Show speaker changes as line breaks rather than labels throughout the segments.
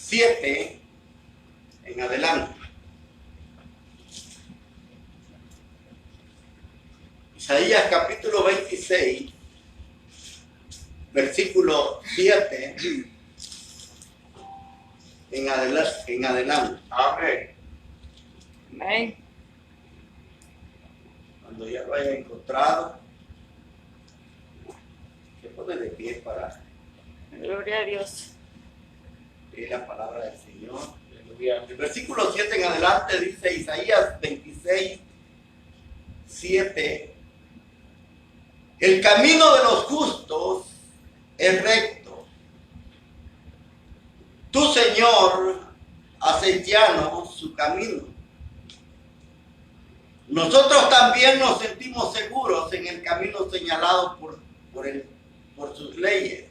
7 en adelante. Isaías capítulo 26, versículo 7 en adelante.
Amén.
Amén.
Cuando ya lo haya encontrado, se pone de pie para
Gloria a Dios.
leer la palabra del Señor.
Aleluya.
El versículo 7 en adelante dice Isaías 26, 7. El camino de los justos es recto. Tu Señor hace llano su camino. Nosotros también nos sentimos seguros en el camino señalado por sus leyes.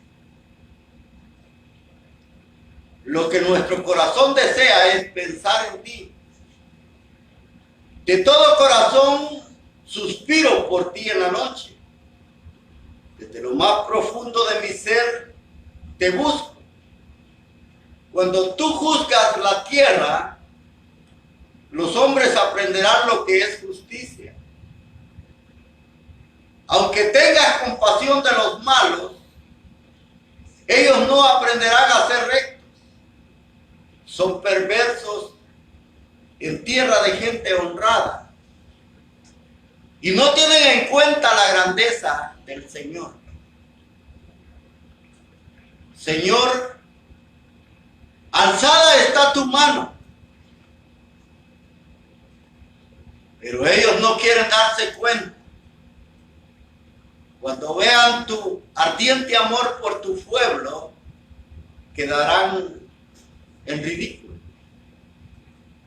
Lo que nuestro corazón desea es pensar en ti. De todo corazón suspiro por ti en la noche. Desde lo más profundo de mi ser te busco. Cuando tú juzgas la tierra, los hombres aprenderán lo que es justicia. Aunque tengas compasión de los malos, ellos no aprenderán a ser rectos. Son perversos en tierra de gente honrada y no tienen en cuenta la grandeza del Señor. Señor, alzada está tu mano, pero ellos no quieren darse cuenta. Cuando vean tu ardiente amor por tu pueblo, quedarán en ridículo.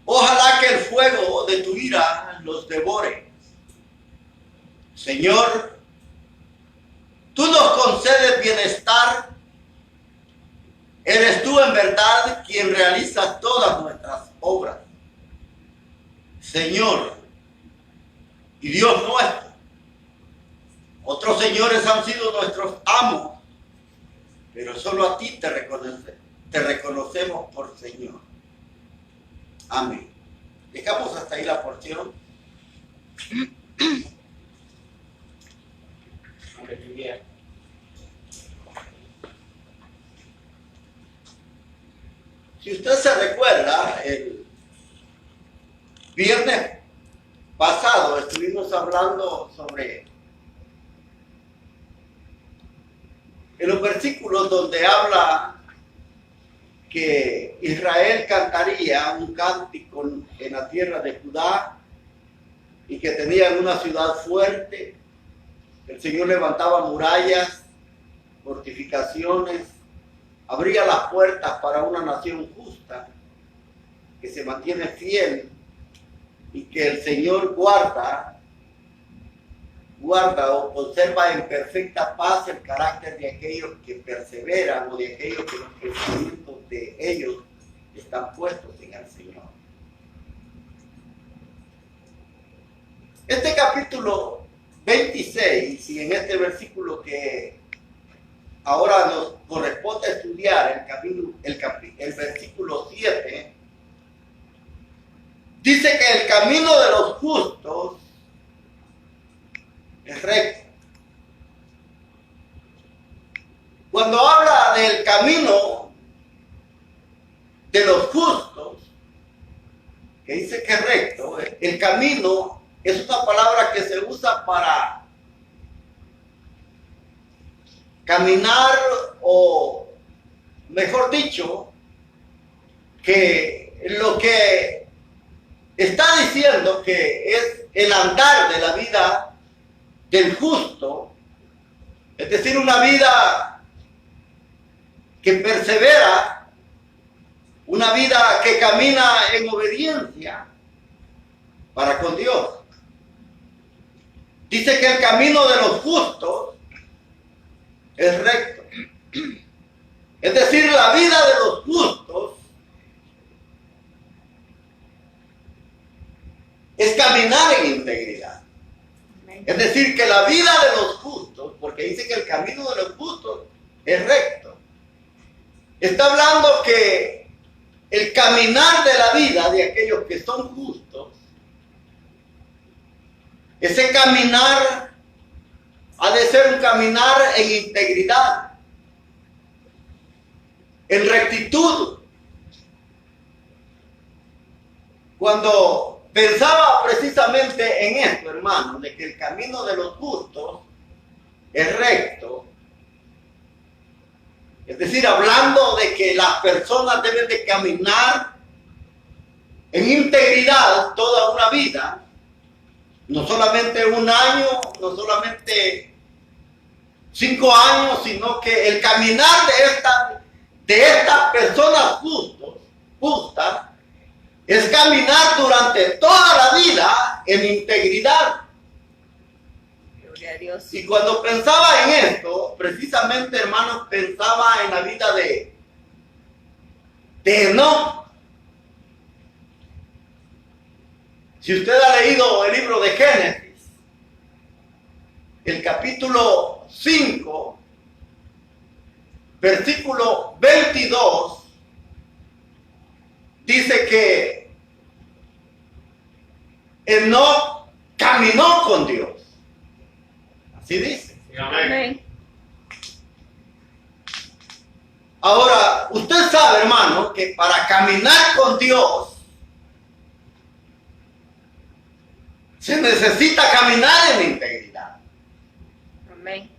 Ojalá que el fuego de tu ira los devore. Señor, tú nos concedes bienestar. Eres tú en verdad quien realiza todas nuestras obras. Señor y Dios nuestro. Otros señores han sido nuestros amos, pero solo a ti te reconocemos por Señor. Amén. Dejamos hasta ahí la porción.
Aleluya.
Si usted se recuerda, el viernes pasado estuvimos hablando sobre en los versículos donde habla que Israel cantaría un cántico en la tierra de Judá y que tenían una ciudad fuerte. El Señor levantaba murallas, fortificaciones, abría las puertas para una nación justa que se mantiene fiel y que el Señor guarda o conserva en perfecta paz el carácter de aquellos que perseveran o de aquellos que los pensamientos de ellos están puestos en el Señor. Este capítulo 26 y en este versículo que ahora nos corresponde estudiar, el versículo 7, dice que el camino de los justos es recto. Cuando habla del camino de los justos, que dice que es recto, el camino es una palabra que se usa para caminar, o mejor dicho, que lo que está diciendo que es el andar de la vida del justo, es decir, una vida que persevera, una vida que camina en obediencia para con Dios. Dice que el camino de los justos es recto. Es decir, la vida de los justos es caminar en integridad. Es decir, que la vida de los justos, porque dice que el camino de los justos es recto, está hablando que el caminar de la vida de aquellos que son justos, ese caminar ha de ser un caminar en integridad, en rectitud. Cuando pensaba precisamente en esto, hermano, de que el camino de los justos es recto, es decir, hablando de que las personas deben de caminar en integridad toda una vida, no solamente un año, no solamente 5 años, sino que el caminar de estas personas justas es caminar durante toda la vida en integridad.
Gloria a Dios.
Y cuando pensaba en esto, precisamente, hermanos, pensaba en la vida de Enoc. Si usted ha leído el libro de Génesis, el capítulo 5, versículo 22, dice que Enoc caminó con Dios. Así dice.
Amén.
Ahora, usted sabe, hermano, que para caminar con Dios se necesita caminar en integridad.
Amén.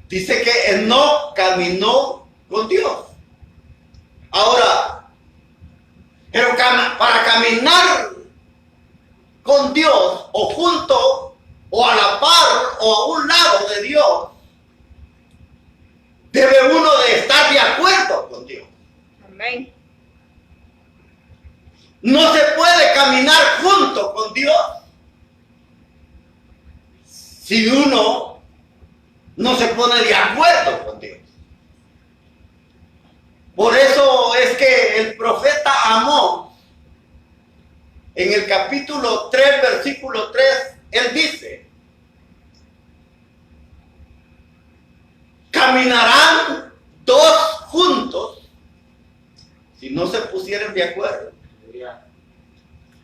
Dice que Enoc caminó con Dios. Ahora, pero para caminar con Dios, o junto, o a la par, o a un lado de Dios, debe uno de estar de acuerdo con Dios.
Amén.
No se puede caminar junto con Dios si uno no se pone de acuerdo con Dios. Por eso es que el profeta Amós, en el capítulo 3, versículo 3, él dice: caminarán dos juntos si no se pusieran de acuerdo.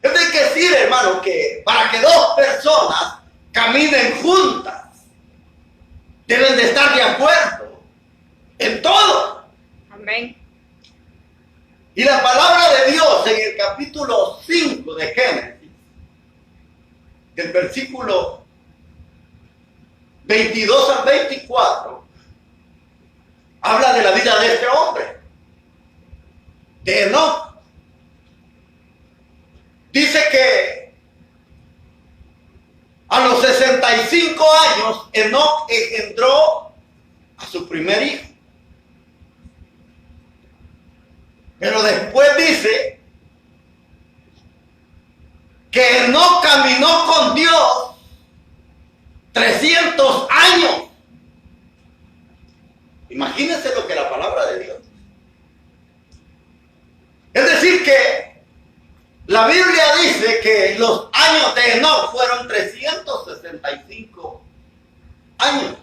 Es decir, hermano, que para que dos personas caminen juntas, deben de estar de acuerdo en todo.
Amén.
Y la palabra de Dios en el capítulo 5 de Génesis, del versículo 22 al 24, habla de la vida de este hombre, de Enoc. Dice que a los 65 años Enoc engendró a su primer hijo. Pero después dice que Enoc caminó con Dios 300 años. Imagínense lo que la palabra de Dios. Es decir que la Biblia dice que los años de Enoc fueron 365 años.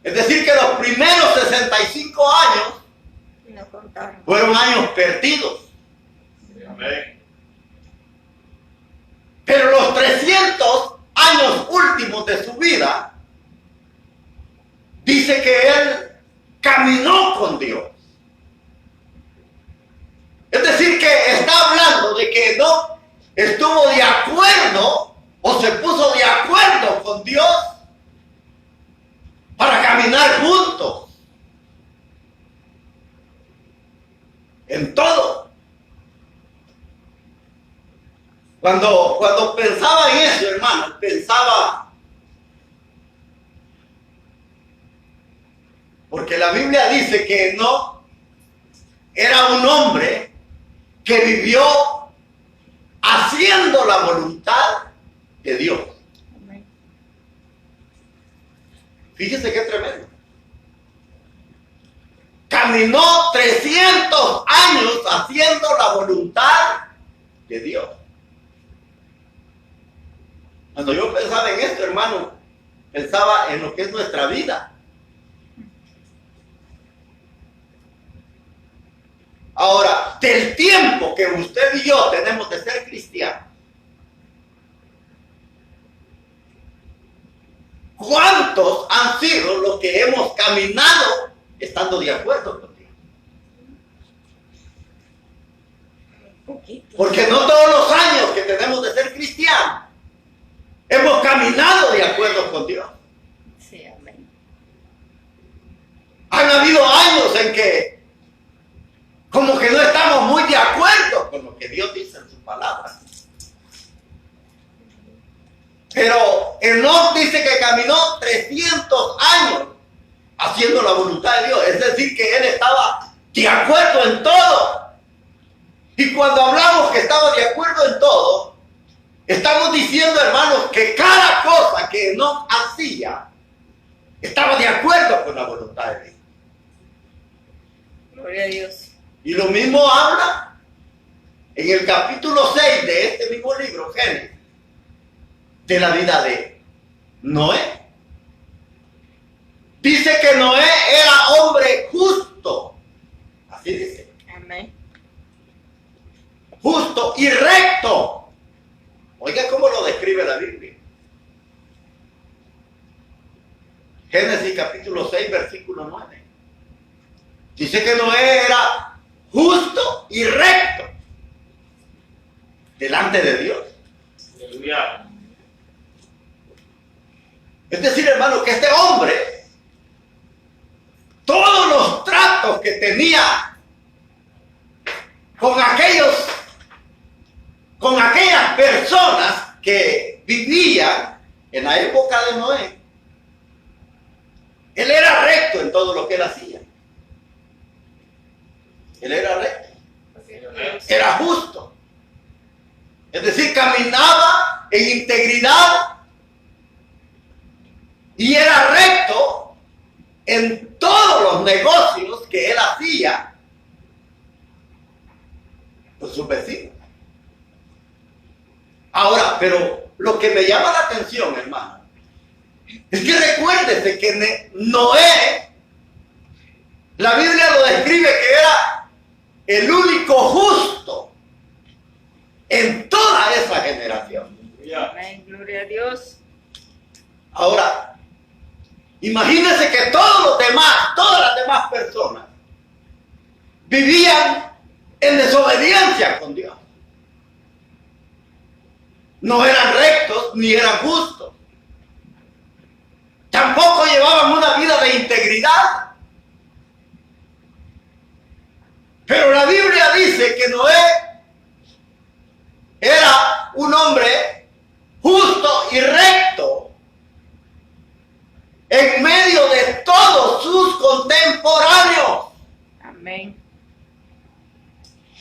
Es decir que los primeros 65 años
No contaron.
fueron años perdidos.
Amén.
Pero los 300 años últimos de su vida, dice que él caminó con Dios. Es decir, que está hablando de que no estuvo de acuerdo o se puso de acuerdo con Dios para caminar juntos en todo. Cuando pensaba en eso, hermano, pensaba, porque la Biblia dice que no era un hombre que vivió haciendo la voluntad de Dios.
Amén.
Fíjese qué tremendo. Caminó 300 años haciendo la voluntad de Dios. Cuando yo pensaba en esto, hermano, pensaba en lo que es nuestra vida. Ahora, del tiempo que usted y yo tenemos de ser cristianos, ¿cuántos han sido los que hemos caminado estando de acuerdo con Dios?
Poquito.
Porque no todos los años que tenemos de ser cristianos hemos caminado de acuerdo con Dios.
Sí, amén.
Han habido años en que como que no estamos muy de acuerdo con lo que Dios dice en su palabra. Pero Enoc dice que caminó 300 años haciendo la voluntad de Dios. Es decir, que él estaba de acuerdo en todo. Y cuando hablamos que estaba de acuerdo en todo, estamos diciendo, hermanos, que cada cosa que Enoc hacía estaba de acuerdo con la voluntad de Dios.
Gloria a Dios.
Y lo mismo habla en el capítulo 6 de este mismo libro, Génesis, de la vida de Noé. Dice que Noé era hombre justo. Así dice.
Amén.
Justo y recto. Oiga cómo lo describe la Biblia. Génesis capítulo 6, versículo 9. Dice que Noé era justo y recto delante de Dios.
Aleluya.
Es decir, hermano, que este hombre, todos los tratos que tenía con aquellas personas que vivían en la época de Noé, él era recto en todo lo que él hacía. Él era recto, era justo. Es decir, caminaba en integridad y era recto en todos los negocios que él hacía con sus vecinos. Ahora, pero lo que me llama la atención, hermano, es que recuérdese que Noé, la Biblia lo describe que era el único justo en toda esa generación.
Aleluya.
Amén. Gloria a Dios.
Ahora, imagínense que todas las demás personas vivían en desobediencia con Dios. No eran rectos ni eran justos. Tampoco llevaban una vida de integridad. Pero la Biblia dice que Noé era un hombre justo y recto en medio de todos sus contemporáneos.
Amén.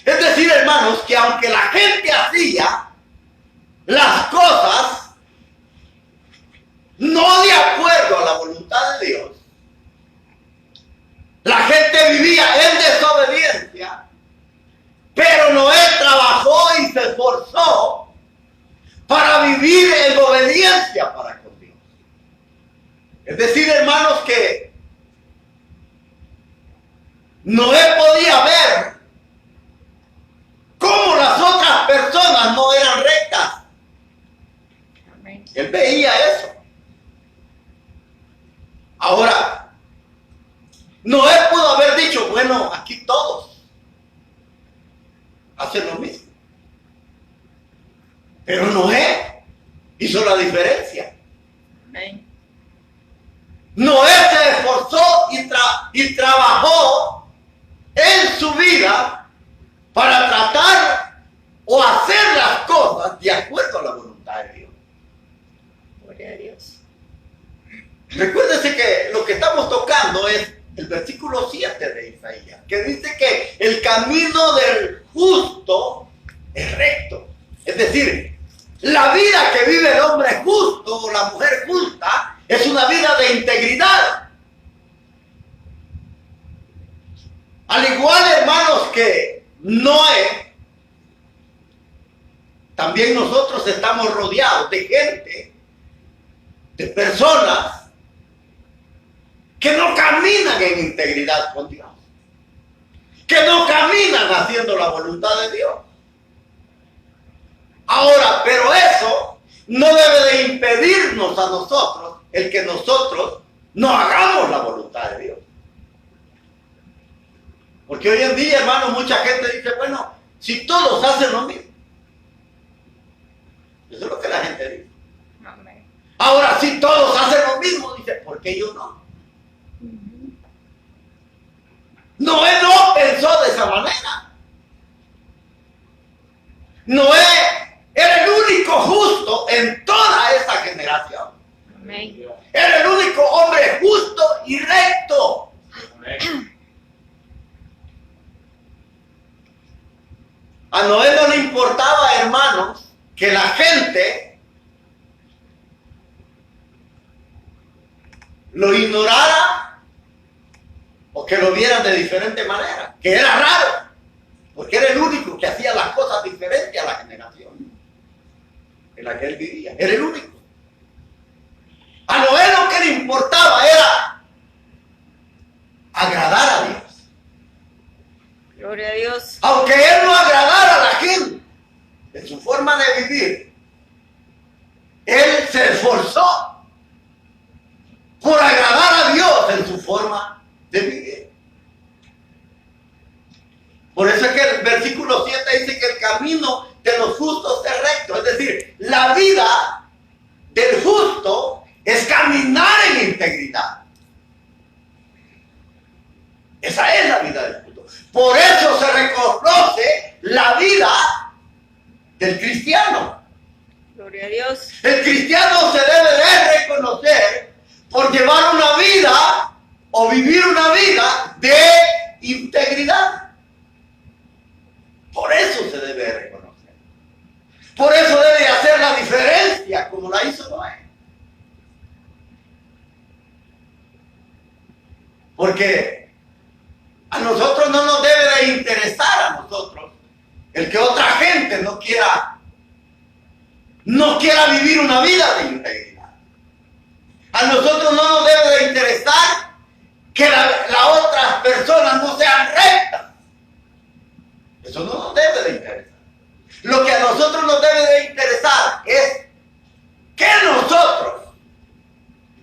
Es decir, hermanos, que aunque la gente hacía las cosas no de acuerdo a la voluntad de Dios, la gente vivía en desobediencia, pero Noé trabajó y se esforzó para vivir en obediencia para con Dios. Es decir, hermanos, que Noé podía ver cómo las otras personas no eran rectas.
Amén.
Él veía eso. Ahora, Noé pudo haber dicho, bueno, aquí todos hacen lo mismo. Pero Noé hizo la diferencia.
Amén.
Noé se esforzó y trabajó en su vida para tratar o hacer las cosas de acuerdo a la voluntad de Dios.
Gloria a Dios.
Recuérdese que lo que estamos tocando es el versículo 7 de Isaías, que dice que el camino del justo es recto. Es decir, la vida que vive el hombre justo o la mujer justa es una vida de integridad. Al igual, hermanos, que Noé, también nosotros estamos rodeados de gente, de personas que no caminan en integridad con Dios. que no caminan haciendo la voluntad de Dios. Ahora, pero eso no debe de impedirnos a nosotros el que nosotros no hagamos la voluntad de Dios. Porque hoy en día, hermano, mucha gente dice, bueno, si todos hacen lo mismo. Eso es lo que la gente dice.
Amén.
Ahora, si todos hacen lo mismo, dice, ¿por qué yo no? Noé no pensó de esa manera. Noé era el único justo en toda esa generación.
Amén.
Era el único hombre justo y recto.
Amén.
A Noé no le importaba, hermanos, que la gente lo ignorara o que lo vieran de diferente manera, que era raro, porque era el único que hacía las cosas diferentes a la generación en la que él vivía. Era el único. A Noé lo que le importaba era agradar a Dios.
Gloria a Dios.
Aunque él no agradara a la gente en su forma de vivir, él se esforzó por agradar a Dios en su forma de vivir. Por eso es que el versículo 7 dice que el camino de los justos es recto. Es decir, la vida del justo es caminar en integridad. Esa es la vida del justo. Por eso se reconoce la vida del cristiano.
Gloria a Dios.
El cristiano se debe de reconocer por llevar una vida o vivir una vida de integridad. Por eso se debe de reconocer. Por eso debe hacer la diferencia como la hizo Noé. Porque a nosotros no nos debe de interesar a nosotros el que otra gente no quiera vivir una vida de integridad. A nosotros no nos debe de interesar que las otras personas no sean rectas. Eso no nos debe de interesar. Lo que a nosotros nos debe de interesar es que nosotros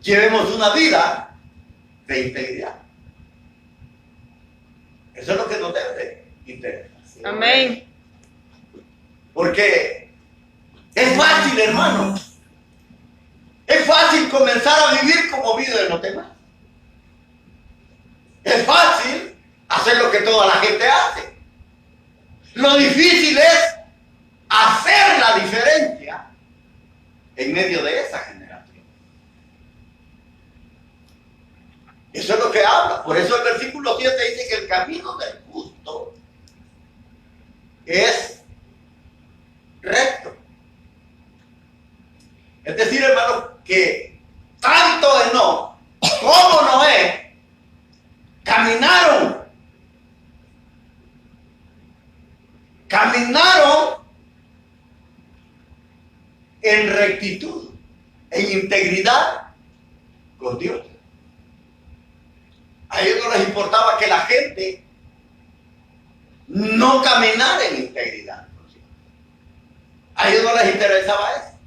llevemos una vida de integridad. Eso es lo que nos debe de interesar.
Amén.
Porque es fácil, hermano. Es fácil comenzar a vivir como viven los demás. Es fácil hacer lo que toda la gente hace. Lo difícil es hacer la diferencia en medio de esa generación. Eso es lo que habla. Por eso el versículo 7 dice que el camino del justo es recto. Es decir, hermano, que tanto Enoc como Noé caminaron en rectitud, en integridad con Dios. A ellos no les importaba que la gente no caminara en integridad. A ellos no les interesaba eso.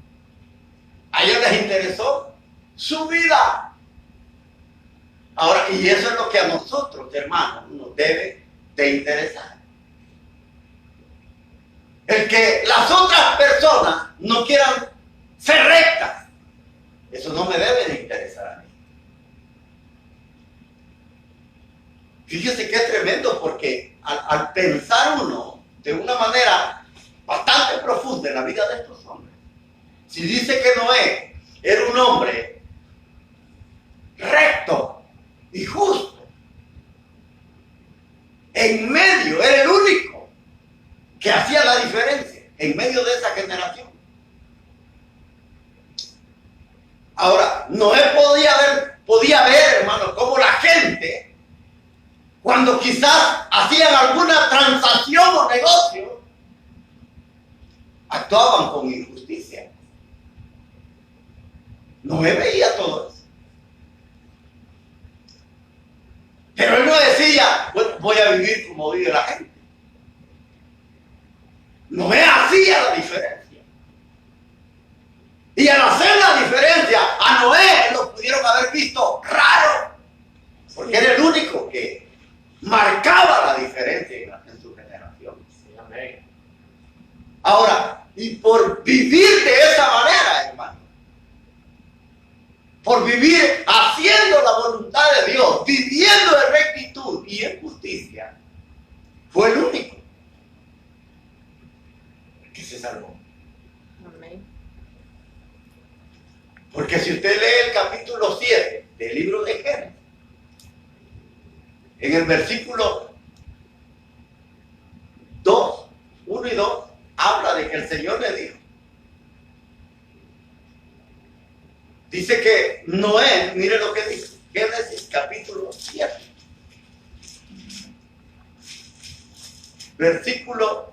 A ellos les interesó su vida. Ahora, y eso es lo que a nosotros, hermanos, nos debe de interesar. El que las otras personas no quieran ser rectas, eso no me debe de interesar a mí. Fíjese que es tremendo porque al pensar uno de una manera bastante profunda en la vida de estos hombres, si dice que Noé era un hombre recto y justo, en medio, era el único que hacía la diferencia en medio de esa generación. Ahora, Noé podía ver, hermano, cómo la gente, cuando quizás hacían alguna transacción o negocio, actuaban con injusticia. Noé veía todo eso. Pero él no decía, voy a vivir como vive la gente. Noé hacía la diferencia. Y al hacer la diferencia, a Noé lo pudieron haber visto raro, porque era el único que marcaba la diferencia en su generación.
Sí, amén.
Ahora, y por vivir de esa manera, hermano, por vivir haciendo la voluntad de Dios, viviendo en rectitud y en justicia, fue el único que se salvó.
Amén.
Porque si usted lee el capítulo 7 del libro de Génesis, en el versículo 2, 1 y 2, habla de que el Señor le dijo. Dice que Noé, mire lo que dice, Génesis capítulo 7, versículo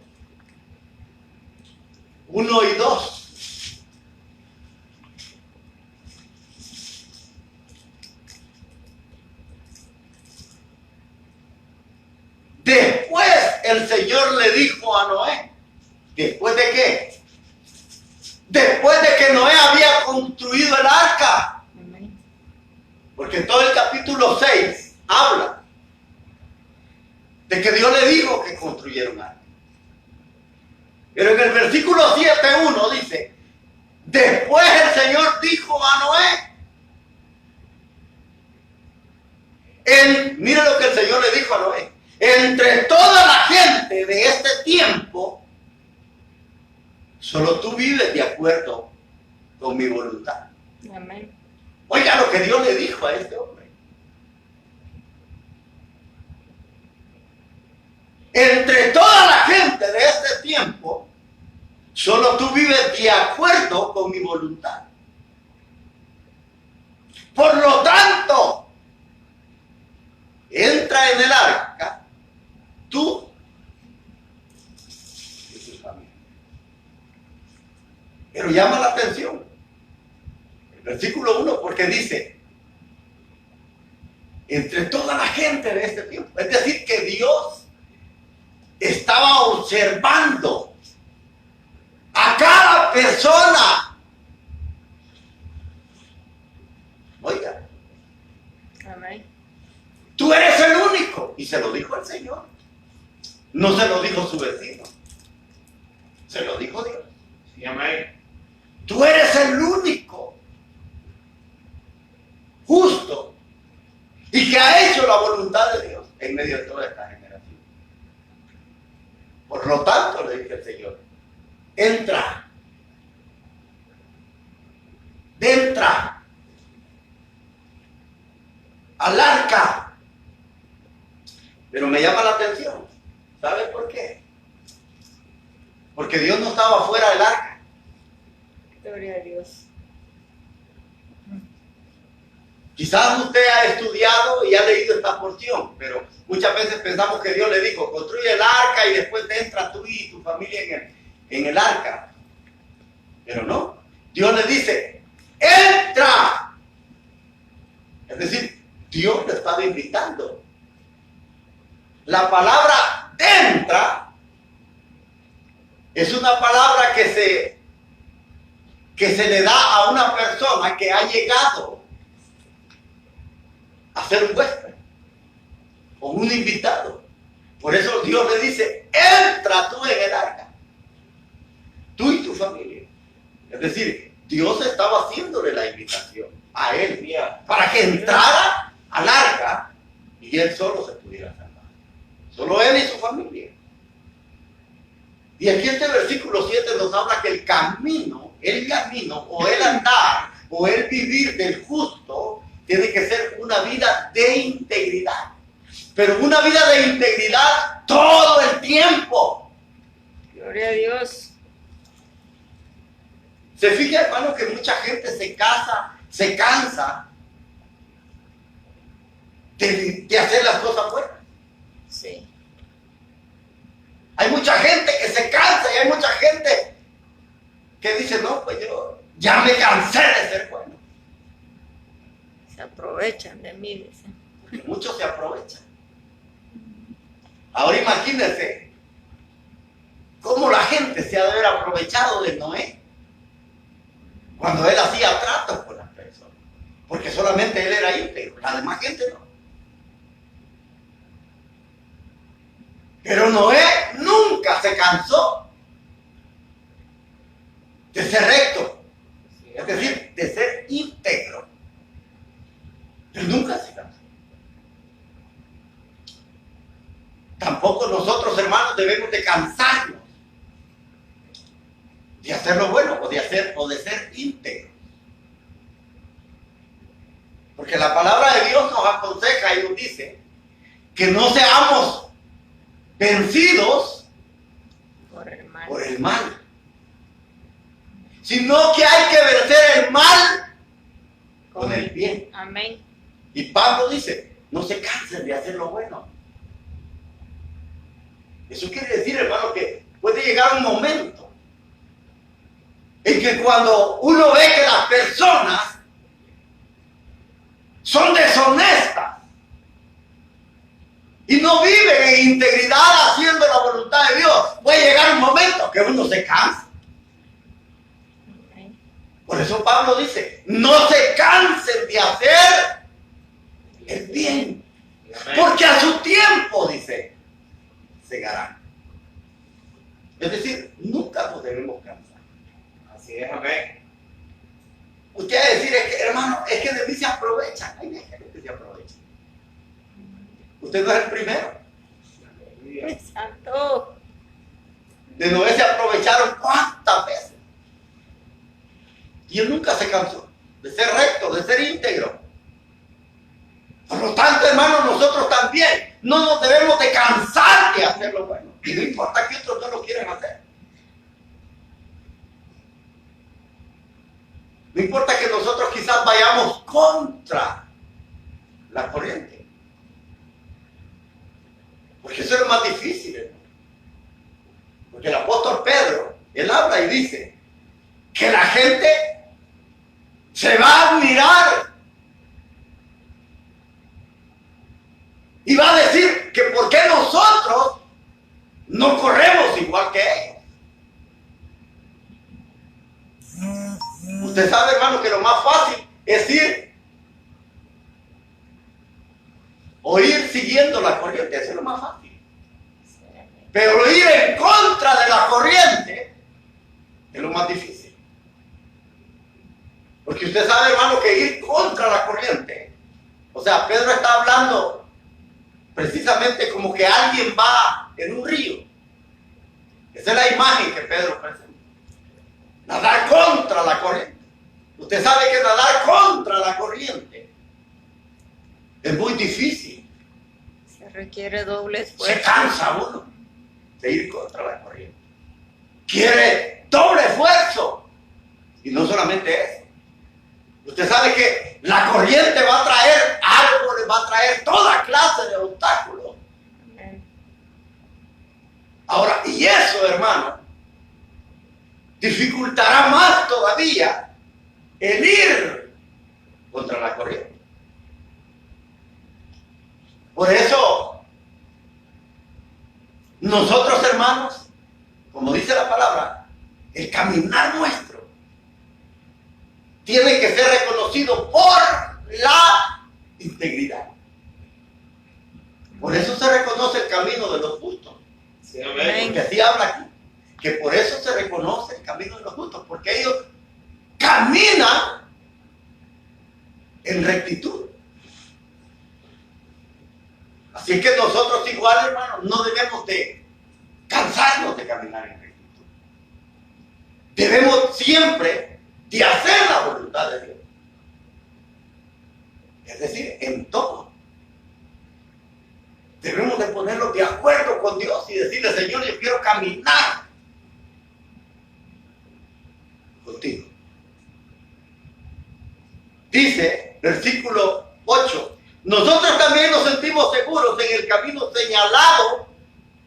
1 y 2. Después el Señor le dijo a Noé, ¿después de qué? Después de que Noé había construido el arca.
Amén.
Porque todo el capítulo 6 habla de que Dios le dijo que construyeron arca. Pero en el versículo 7:1 dice, después el Señor dijo a Noé, mire lo que el Señor le dijo a Noé, entre toda la gente de este tiempo, solo tú vives de acuerdo con mi voluntad.
Amén.
Oiga lo que Dios le dijo a este hombre. Entre toda la gente de este tiempo, solo tú vives de acuerdo con mi voluntad. Por lo tanto, entra en el arca, tú y tu familia. Pero llama la atención el versículo 1, porque dice, entre toda la gente de este tiempo. Es decir, que Dios estaba observando a cada persona. Oiga,
Amén.
tú eres el único. Y se lo dijo el Señor. No se lo dijo su vecino. Se lo dijo Dios.
Sí, amén.
Tú eres el único justo y que ha hecho la voluntad de Dios en medio de toda esta generación. Por lo tanto, le dice el Señor, entra al arca. Pero me llama la atención. ¿Sabe por qué? Porque Dios no estaba fuera del arca.
Gloria a Dios.
Quizás usted ha estudiado y ha leído esta porción, pero muchas veces pensamos que Dios le dijo, construye el arca y después entras tú y tu familia en el arca. Pero no, Dios le dice, entra. Es decir, Dios le estaba invitando. La palabra entra es una palabra que se le da a una persona que ha llegado a ser un huésped o un invitado. Por eso Dios le dice, entra tú en el arca, tú y tu familia. Es decir, Dios estaba haciéndole la invitación a él para que entrara al arca y él solo se pudiera salvar. Solo él y su familia. Y aquí este versículo 7 nos habla que el camino o el andar o el vivir del justo tiene que ser una vida de integridad. Pero una vida de integridad todo el tiempo.
Gloria a Dios.
Se fija, hermano, que mucha gente se cansa de hacer las cosas buenas.
Sí.
Hay mucha gente que se cansa y hay mucha gente que dice, no, pues yo ya me cansé de ser bueno.
Se aprovechan de mí, dicen.
Porque muchos se aprovechan. Ahora imagínense cómo la gente se ha de haber aprovechado de Noé cuando él hacía tratos con las personas, porque solamente él era íntegro, la demás gente no. Pero Noé nunca se cansó de ser recto, es decir, de ser íntegro. Él nunca se cansó. Tampoco nosotros, hermanos, debemos de cansarnos de hacer lo bueno o de ser íntegros. Porque la palabra de Dios nos aconseja y nos dice que no seamos vencidos por el mal, sino que hay que vencer el mal con el bien.
Amén.
Y Pablo dice, no se cansen de hacer lo bueno. Eso quiere decir, hermano, que puede llegar un momento en que cuando uno ve que las personas son deshonestas y no viven en integridad haciendo la voluntad de Dios, puede llegar un momento que uno se cansa. Por eso Pablo dice, no se cansen de hacer el bien, porque a su tiempo, dice, segarán. Es decir, nunca nos debemos cansar.
Así es, amén.
Usted va a decir, es que, hermano, es que de mí se aprovechan. Hay gente que se aprovecha. Usted no es el primero.
Santo.
De Noé se aprovecharon cuántas veces. Y él nunca se cansó de ser recto, de ser íntegro. Por lo tanto, hermanos, nosotros también no nos debemos de cansar de hacer lo bueno. Y no importa que otros no lo quieran hacer. No importa que nosotros quizás vayamos contra la corriente. Porque eso es lo más difícil, hermano. Porque el apóstol Pedro, él habla y dice que la gente se va a admirar y va a decir que por qué nosotros no corremos igual que ellos. Usted sabe, hermano, que lo más fácil es ir o ir siguiendo la corriente, eso es lo más fácil. Pero ir en contra de la corriente es lo más difícil. Porque usted sabe, hermano, que ir contra la corriente, o sea, Pedro está hablando precisamente como que alguien va en un río. Esa es la imagen que Pedro presenta. Nadar contra la corriente. Usted sabe que nadar contra la corriente es muy difícil.
Se requiere doble esfuerzo.
Se cansa uno de ir contra la corriente. Quiere doble esfuerzo. Y no solamente eso. Usted sabe que la corriente va a traer árboles, va a traer toda clase de obstáculos. Ahora, y eso, hermano, dificultará más todavía el ir contra la corriente. Por eso, nosotros, hermanos, como dice la palabra, el caminar nuestro tiene que ser reconocido por la integridad. Por eso se reconoce el camino de los justos.
Sí, amén.
Porque así habla aquí, que por eso se reconoce el camino de los justos, porque ellos caminan en rectitud. Así es que nosotros igual, hermanos, no debemos de cansarnos de caminar en rectitud. Debemos siempre de hacer la voluntad de Dios. Es decir, en todo. Debemos de ponernos de acuerdo con Dios y decirle, Señor, yo quiero caminar contigo. Dice, versículo 8, nosotros también nos sentimos seguros en el camino señalado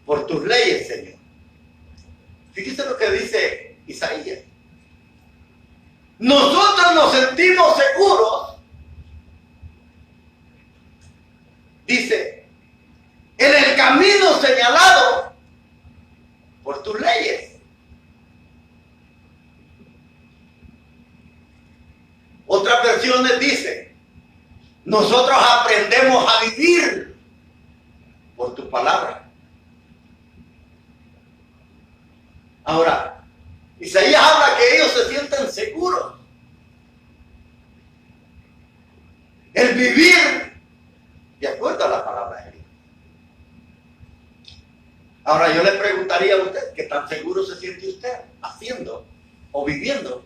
por tus leyes, Señor. Fíjese lo que dice Isaías. Nosotros nos sentimos seguros, dice, en el camino señalado por tus leyes. Otras versiones dicen, nosotros aprendemos a vivir por tu palabra. Ahora, Isaías habla que ellos se sienten seguros. El vivir de acuerdo a la palabra de Dios. Ahora yo le preguntaría a usted, ¿qué tan seguro se siente usted haciendo o viviendo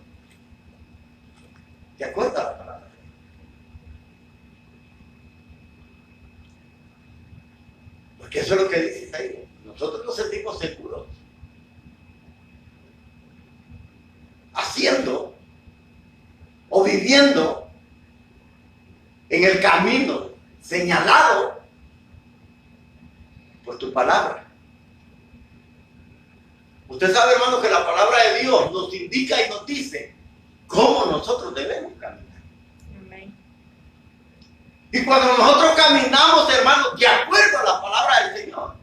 de acuerdo a la palabra de Dios? Porque eso es lo que dice Isaías. Nosotros nos sentimos seguros haciendo o viviendo en el camino señalado por tu palabra. Usted sabe, hermano, que la palabra de Dios nos indica y nos dice cómo nosotros debemos caminar.
Amén.
Y cuando nosotros caminamos, hermano, de acuerdo a la palabra del Señor,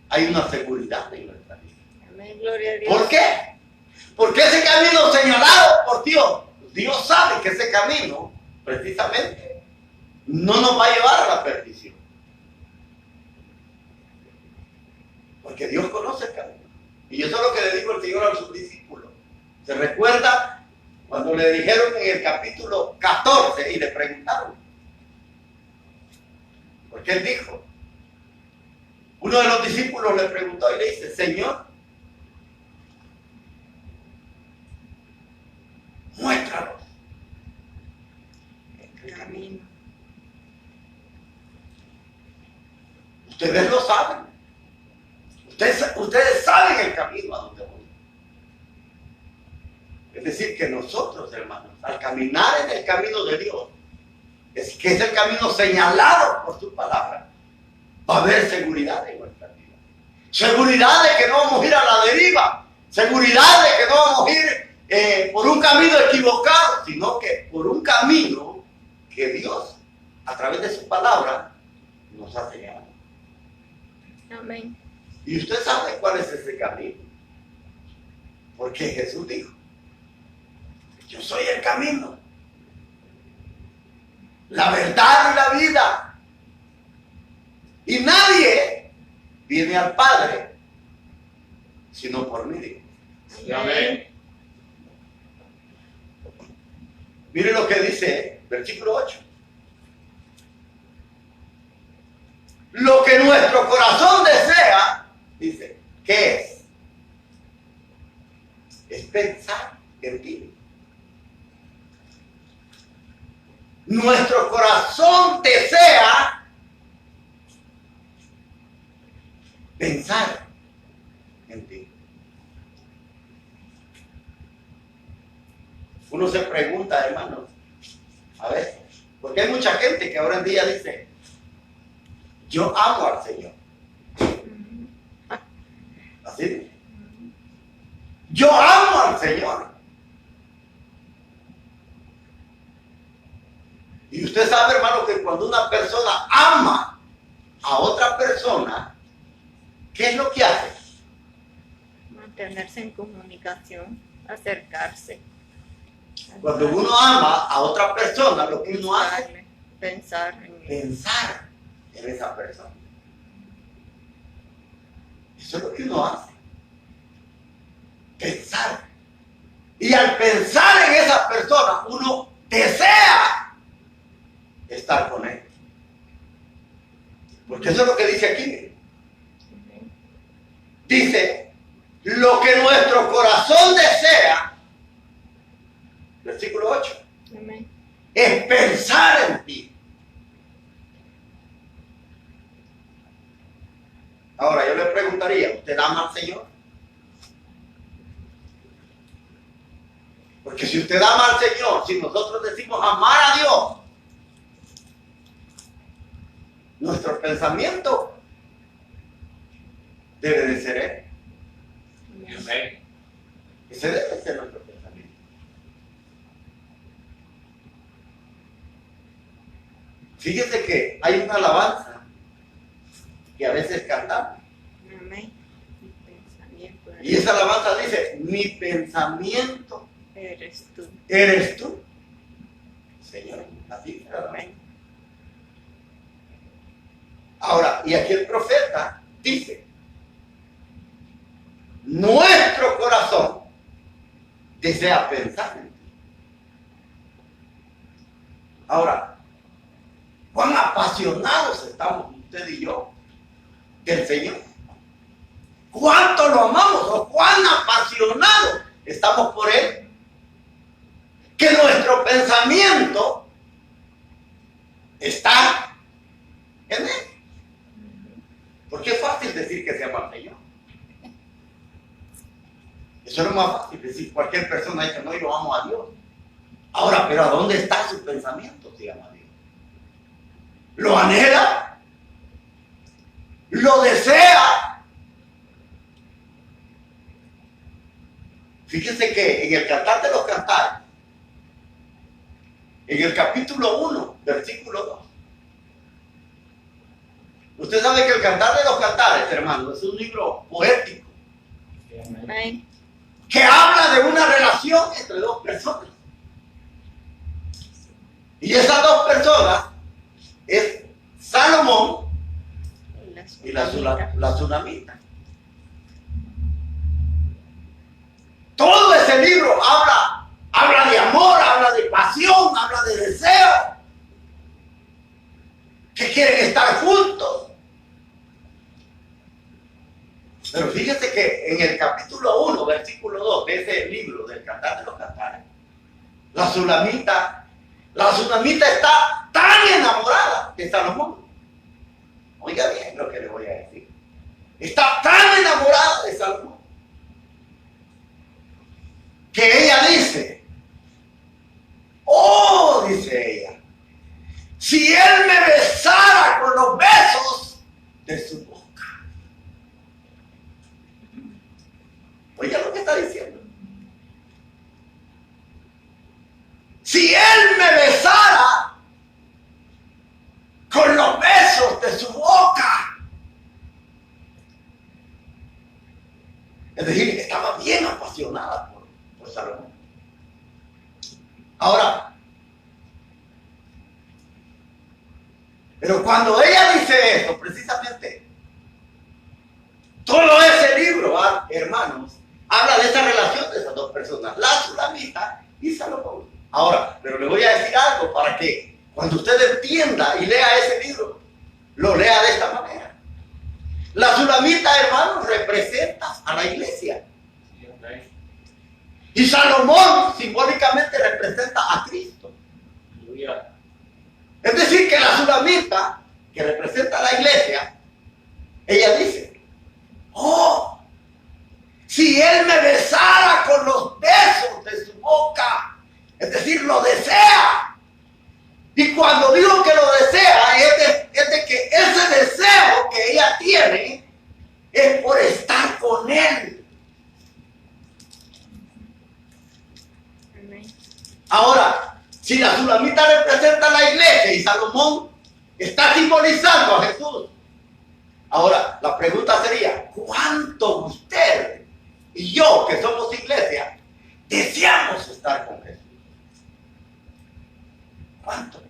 hay una seguridad en nuestra vida.
Amén, gloria a Dios.
¿Por qué? Porque ese camino señalado por Dios, Dios sabe que ese camino, precisamente, no nos va a llevar a la perdición. Porque Dios conoce el camino. Y eso es lo que le dijo el Señor a sus discípulos. ¿Se recuerda cuando le dijeron en el capítulo 14 y le preguntaron? Porque él dijo, uno de los discípulos le preguntó y le dice, Señor, muéstranos
El camino.
Ustedes lo saben. Ustedes saben el camino a donde voy. Es decir, que nosotros, hermanos, al caminar en el camino de Dios, que es el camino señalado por su palabra, va a haber seguridad en nuestra vida. Seguridad de que no vamos a ir a la deriva. Seguridad de que no vamos a ir por un camino equivocado, sino que por un camino que Dios, a través de su palabra, nos ha señalado.
Amén.
Y usted sabe cuál es ese camino. Porque Jesús dijo, yo soy el camino, la verdad y la vida. Y nadie viene al Padre sino por mí. Dijo.
Amén.
Mire lo que dice versículo 8. Lo que nuestro corazón desea, dice, ¿qué es? Es pensar en ti. Nuestro corazón desea pensar en ti. Uno se pregunta, hermanos, a ver, porque hay mucha gente que ahora en día dice, yo amo al Señor. ¿Así? Yo amo al Señor. Y usted sabe, hermano, que cuando una persona ama a otra persona, ¿qué es lo que hace?
Mantenerse en comunicación, acercarse.
Cuando uno ama a otra persona, lo que uno hace
Pensar en
es pensar en esa persona. Eso es lo que uno hace. Pensar. Y al pensar en esa persona, uno desea estar con él. Porque eso es lo que dice aquí. Dice, lo que nuestro corazón desea, versículo 8,
Amén.
es pensar en ti. Ahora yo le preguntaría, ¿usted ama al Señor? Porque si usted ama al Señor, si nosotros decimos amar a Dios, nuestro pensamiento debe de ser Él.
Amén.
Ese debe ser nuestro pensamiento. Fíjese que hay una alabanza que a veces cantamos.
Amén. Mi pensamiento
Y esa alabanza dice, mi pensamiento
eres tú.
eres tú, Señor. Así, ¿verdad?
Amén.
Ahora, y aquí el profeta dice, nuestro corazón desea pensar en ti. Ahora, ¿cuán apasionados estamos usted y yo del Señor? ¿Cuánto lo amamos o cuán apasionados estamos por Él? Que nuestro pensamiento está en Él. Porque es fácil decir que se ama al Señor. Eso es lo más fácil decir. Cualquier persona dice, no, yo amo a Dios. Ahora, pero ¿a dónde está su pensamiento si ama a Dios? ¿Lo anhela? ¿Lo desea? Fíjense que en el Cantar de los Cantares, en el capítulo 1, versículo 2, usted sabe que el Cantar de los Cantares, hermano, es un libro poético
Amén.
que habla de una relación entre dos personas. Y esas dos personas es Salomón y la Tsunamita. Todo ese libro habla de amor, habla de pasión, habla de deseo, que quieren estar juntos. Pero fíjese que en el capítulo 1, versículo 2 de ese libro del Cantar de los Cantares, la Tsunamita está tan enamorada de Salomón. Oiga bien lo que le voy a decir. Está tan enamorada de Salomón que ella dice, oh, dice ella, si él me besara con los besos de su boca. Oiga lo que está diciendo. Si él me besara con los besos de su boca. Es decir, estaba bien apasionada por Salomón. Ahora, pero cuando ella dice esto, precisamente, todo ese libro, hermanos, habla de esa relación de esas dos personas, la Tsunamita y Salomón. Ahora, pero le voy a decir algo para que cuando usted entienda y lea ese libro, lo lea de esta manera. La Tsunamita, hermanos, representa a la iglesia. Y Salomón simbólicamente representa a Cristo. Es decir, que la Tsunamita, que representa a la iglesia, ella dice, oh, si él me besara con los besos de su boca, es decir, lo desea. Y cuando digo que lo desea, es de que ese deseo que ella tiene es por estar con él.
Amén.
Ahora, si la Tsunamita representa a la iglesia y Salomón está simbolizando a Jesús, ahora la pregunta sería, ¿cuánto usted y yo, que somos iglesia, deseamos estar con Jesús? ¿Cuánto?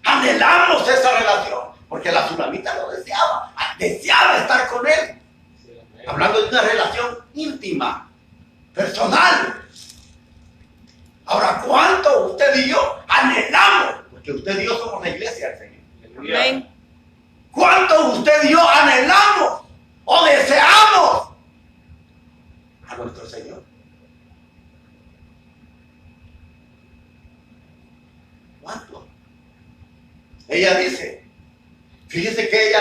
Anhelamos esa relación, porque la Tsunamita lo deseaba estar con él. Hablando de una relación íntima, personal. Ahora, ¿cuánto usted y yo anhelamos? Porque usted y yo somos la iglesia del Señor.
Amén.
¿Cuánto usted y yo anhelamos o deseamos a nuestro Señor? ¿Cuánto? Ella dice, fíjese que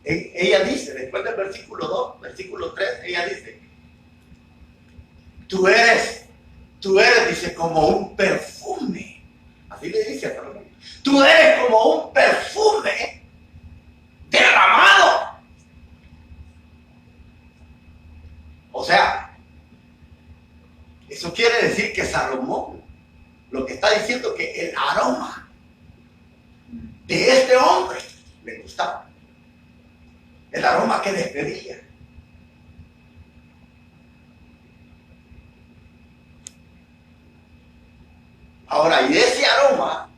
ella dice, después del versículo 2, versículo 3, ella dice, tú eres, dice, como un perfume. Así le dice a Salomón. Tú eres como un perfume derramado. O sea, eso quiere decir que Salomón, lo que está diciendo, que el aroma de este que despedía. Ahora, y ese aroma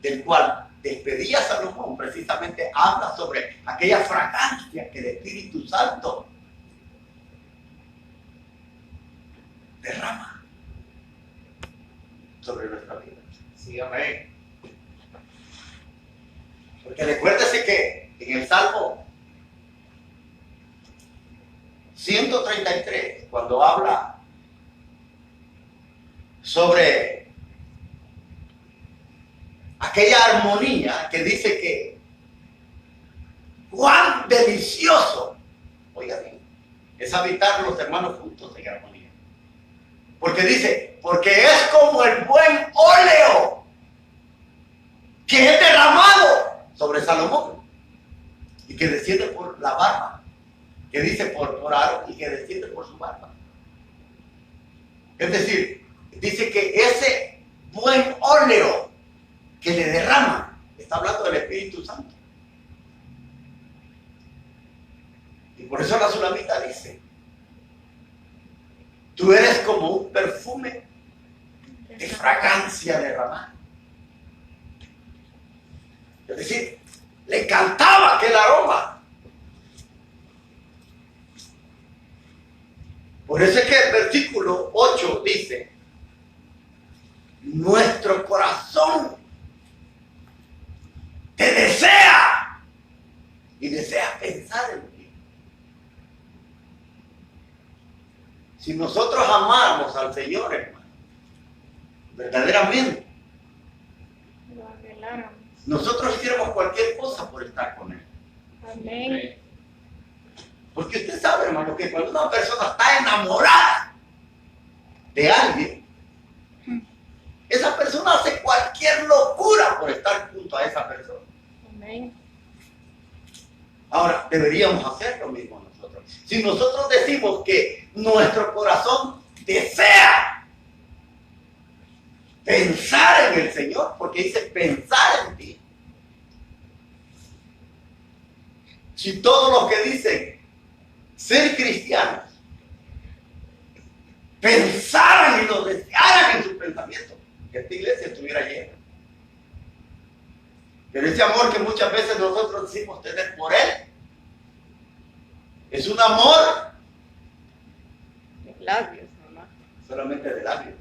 del cual despedía Salomón precisamente habla sobre aquella fragancia que el Espíritu Santo derrama sobre nuestra vida.
Sí, amén.
Porque recuérdese que en el Salmo 133, cuando habla sobre aquella armonía que dice que cuán delicioso, oiga bien, es habitar los hermanos juntos en armonía. Porque dice, porque es como el buen óleo que es derramado sobre Salomón y que desciende por la barba, que dice por Aarón y que desciende por su barba. Es decir, dice que ese buen óleo que le derrama, está hablando del Espíritu Santo. Y por eso la Sulamita dice, tú eres como un perfume de fragancia derramada. Es decir, le encantaba aquel aroma. Por eso es que el versículo 8 dice, nuestro corazón te desea y desea pensar en ti. Si nosotros amamos al Señor, hermano, verdaderamente,
Lo anheláramos.
nosotros hiciéramos cualquier cosa por estar con Él.
Amén.
Porque usted sabe, hermano, que cuando una persona está enamorada de alguien, esa persona hace cualquier locura por estar junto a esa persona.
Amén.
Ahora, deberíamos hacer lo mismo nosotros. Si nosotros decimos que nuestro corazón desea pensar en el Señor, porque dice pensar en ti. Si todos los que dicen ser cristianos pensaran y lo desearan en sus pensamientos, que esta iglesia estuviera llena. Pero ese amor que muchas veces nosotros decimos tener por Él es un amor
De labios, mamá.
solamente de labios.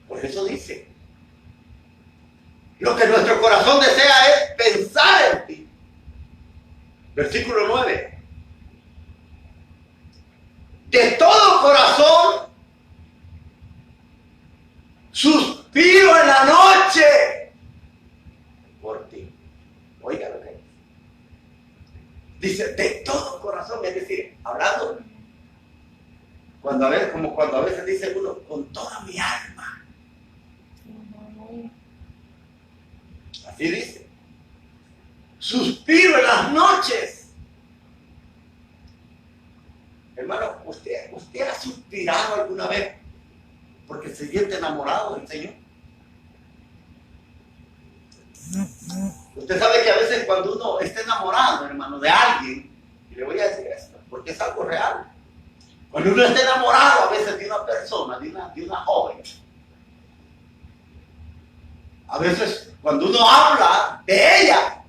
Por eso dice, lo que nuestro corazón desea es pensar en ti. Versículo 9. De todo corazón suspiro en la noche por ti. Oiga lo que dice, de todo corazón, es decir, hablando cuando a veces, como cuando a veces dice uno, con toda mi alma.
Amén.
Así dice. Suspiro en las noches. Hermano, ¿usted ha suspirado alguna vez porque se siente enamorado del Señor? Usted sabe que a veces cuando uno está enamorado, hermano, de alguien, y le voy a decir esto, porque es algo real. Cuando uno está enamorado a veces de una persona, de una joven, a veces cuando uno habla de ella,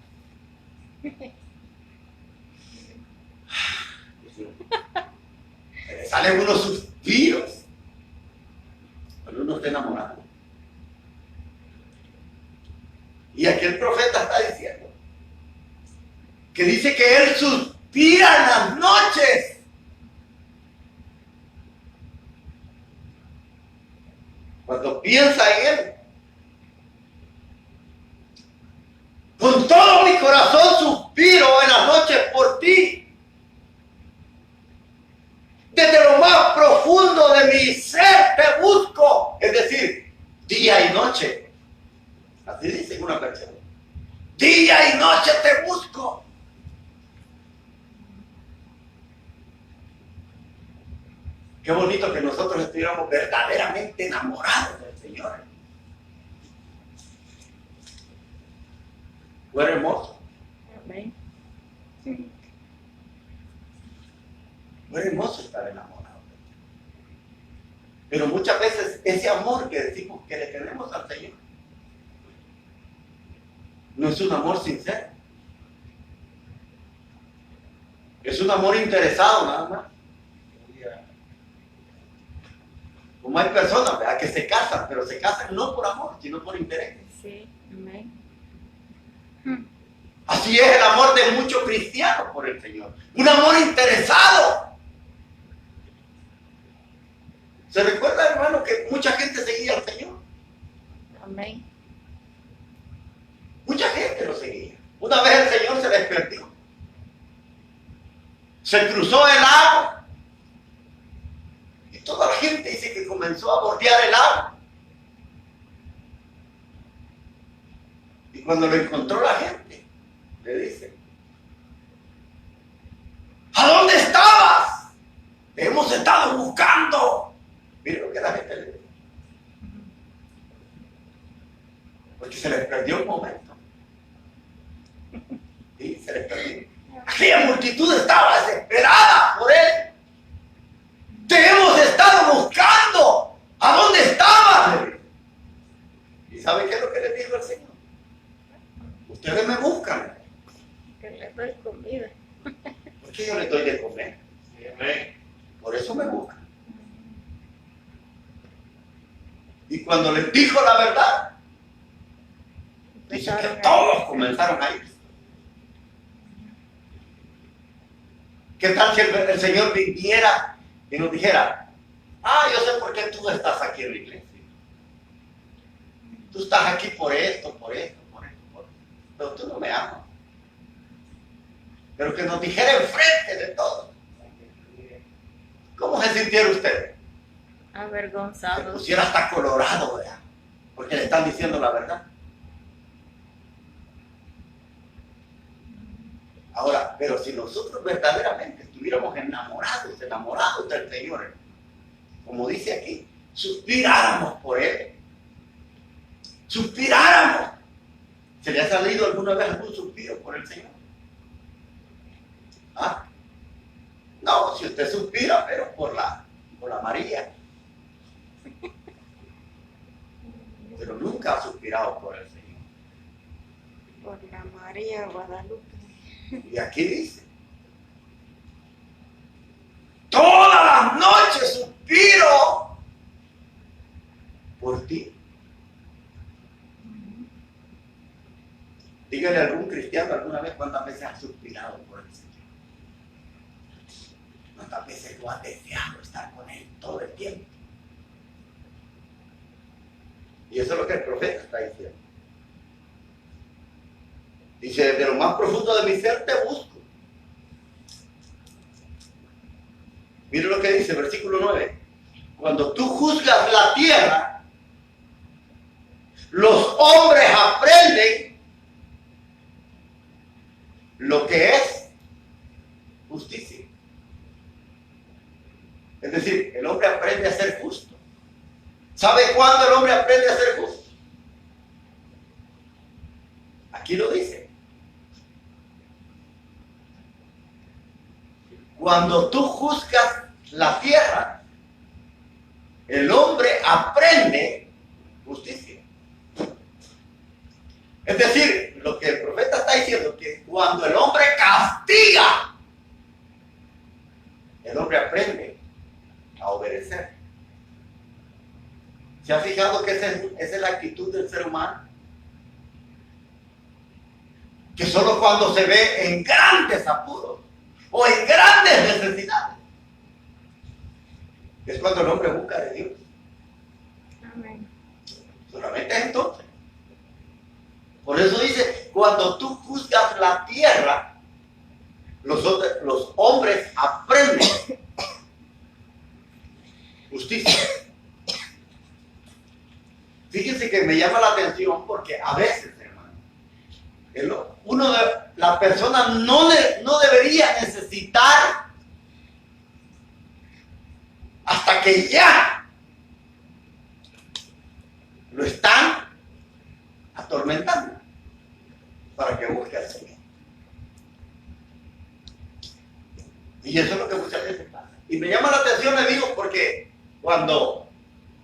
se le salen unos suspiros cuando uno está enamorado. Y aquí el profeta está diciendo que dice que él suspira en las noches. Cuando piensa en él, con todo mi corazón suspiro en las noches por ti. Desde lo más profundo de mi ser te busco. Es decir, día y noche. Así dice una canción. Día y noche te busco. Qué bonito que nosotros estuviéramos verdaderamente enamorados del Señor. Fue hermoso.
Amén.
No es hermoso estar enamorado. Pero muchas veces ese amor que decimos que le tenemos al Señor no es un amor sincero. Es un amor interesado nada más. Como hay personas, ¿verdad?, que se casan, pero se casan no por amor, sino por interés.
Sí, amén.
Así es el amor de muchos cristianos por el Señor. Un amor interesado. ¿Se recuerda, hermano, que mucha gente seguía al Señor?
Amén.
Mucha gente lo seguía. Una vez el Señor se les perdió. Se cruzó el lago. Y toda la gente dice que comenzó a bordear el lago. Y cuando lo encontró la gente, le dice: ¿a dónde estabas? Te hemos estado buscando. Mire lo que la gente le dice. Porque se les perdió un momento. Sí, se les perdió. Aquella multitud estaba desesperada por él. Te hemos estado buscando. ¿A dónde estabas? ¿Y sabe qué es lo que le dijo el Señor? Ustedes me buscan.
Que le doy comida.
Porque yo les doy de comer.
Amén.
Por eso me buscan. Y cuando les dijo la verdad, dice que todos comenzaron a ir. ¿Qué tal si el Señor viniera y nos dijera: yo sé por qué tú estás aquí en la iglesia? Tú estás aquí por esto, por esto, por esto, por esto. Pero tú no me amas. Pero que nos dijera enfrente de todo. ¿Cómo se sintiera usted? Se
Avergonzado.
pusiera hasta colorado, ¿verdad? Porque le están diciendo la verdad. Ahora, pero si nosotros verdaderamente estuviéramos enamorados del Señor, como dice aquí, suspiráramos por Él. Suspiráramos. ¿Se le ha salido alguna vez algún suspiro por el Señor? ¿Ah? No, si usted suspira, pero por la María. Pero nunca ha suspirado por el Señor.
Por la María Guadalupe.
Y aquí dice: todas las noches suspiro por ti. Dígale a algún cristiano alguna vez cuántas veces ha suspirado por el Señor. Cuántas veces tú has deseado estar con Él todo el tiempo. Y eso es lo que el profeta está diciendo. Dice: desde lo más profundo de mi ser te busco. Mire lo que dice, versículo 9. Cuando tú juzgas la tierra, los hombres aprenden lo que es justicia. Es decir, el hombre aprende a ser justo. ¿Sabe cuándo el hombre aprende a ser justo? Aquí lo dice: cuando tú juzgas la tierra, el hombre aprende justicia. Es decir, lo que el profeta está diciendo, que cuando el hombre castiga, el hombre aprende a obedecer. ¿Se ha fijado que esa es la actitud del ser humano? Que solo cuando se ve en grandes apuros o en grandes necesidades es cuando el hombre busca de Dios.
Amén.
Solamente es entonces. Por eso dice: cuando tú juzgas la tierra, los hombres aprenden justicia. Fíjense que me llama la atención porque a veces, hermano, la persona no debería necesitar hasta que ya lo están atormentando para que busque al Señor. Y eso es lo que muchas veces pasa. Y me llama la atención, le digo, porque cuando,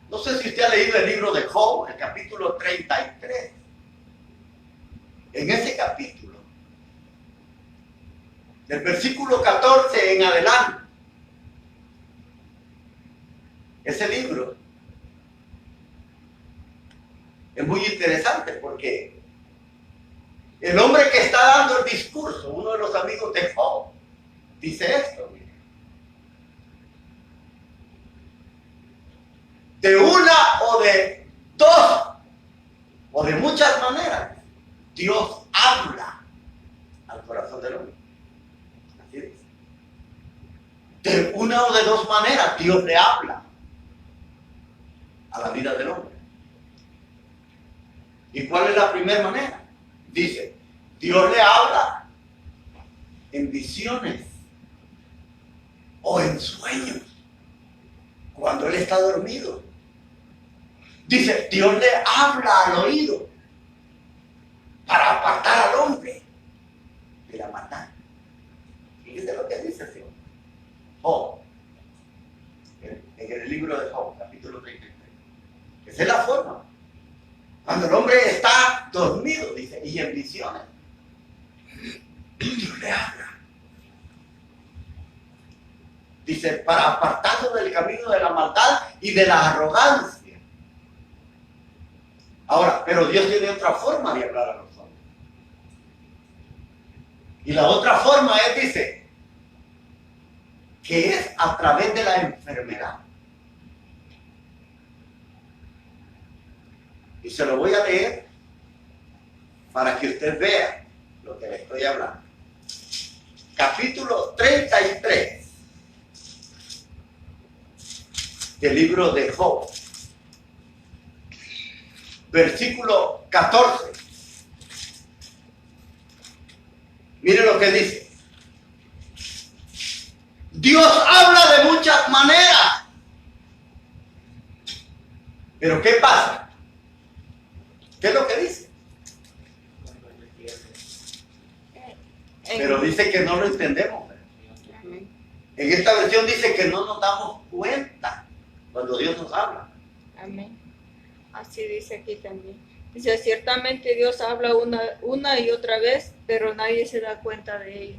no sé si usted ha leído el libro de Job, el capítulo 33. En ese capítulo, del versículo 14 en adelante, ese libro es muy interesante porque el hombre que está dando el discurso, uno de los amigos de Job, dice esto. Mire. De una o de dos o de muchas maneras, Dios habla al corazón del hombre. Así dice. De una o de dos maneras, Dios le habla a la vida del hombre. ¿Y cuál es la primera manera? Dice, Dios le habla en visiones o en sueños, cuando él está dormido. Dice, Dios le habla al oído para apartar al hombre de la maldad. Fíjese lo que dice el Señor. Job, en el libro de Job, capítulo 33. Esa es la forma. Cuando el hombre está dormido, dice, y en visiones, Dios le habla. Dice, para apartarlo del camino de la maldad y de la arrogancia. Ahora, pero Dios tiene otra forma de hablar a los hombres. Y la otra forma es, dice, que es a través de la enfermedad. Y se lo voy a leer para que usted vea lo que le estoy hablando. Capítulo 33 del libro de Job. Versículo 14. Mire lo que dice. Dios habla de muchas maneras. Pero ¿qué pasa? ¿Qué es lo que dice? Pero dice que no lo entendemos.
Amén.
En esta versión dice que no nos damos cuenta cuando Dios nos habla.
Amén. Así dice aquí también. Dice, ciertamente Dios habla una y otra vez, pero nadie se da cuenta de ello.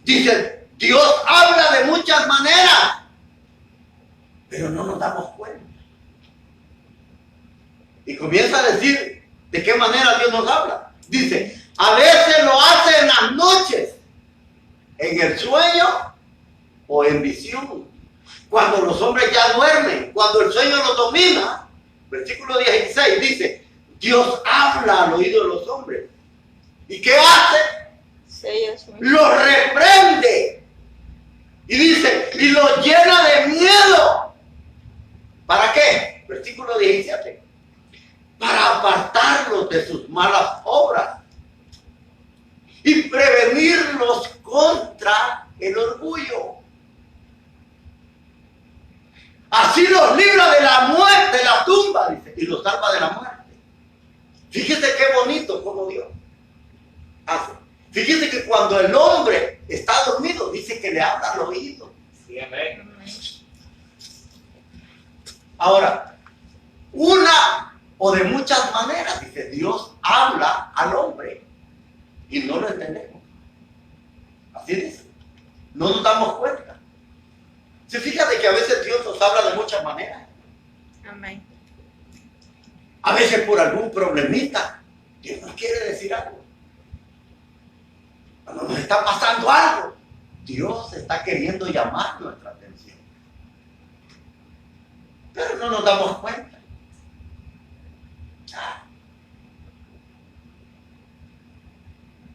Dice, Dios habla de muchas maneras, pero no nos damos cuenta. Y comienza a decir de qué manera Dios nos habla. Dice, a veces lo hace en las noches, en el sueño o en visión. Cuando los hombres ya duermen, cuando el sueño los domina. Versículo 16 dice, Dios habla al oído de los hombres. ¿Y qué hace? Los reprende. Y dice, y los llena de miedo. ¿Para qué? Versículo 17. Para apartarlos de sus malas obras y prevenirlos contra el orgullo. Así los libra de la muerte, de la tumba, dice, y los salva de la muerte. Fíjese qué bonito como Dios hace. Fíjese que cuando el hombre está dormido, dice que le habla al oído.
Sí, amén.
Ahora, una o de muchas maneras, dice, Dios habla al hombre y no lo entendemos. Así dice. No nos damos cuenta. Se fija de que a veces Dios nos habla de muchas maneras.
Amén.
A veces por algún problemita, Dios nos quiere decir algo. Cuando nos está pasando algo, Dios está queriendo llamar nuestra atención. Pero no nos damos cuenta.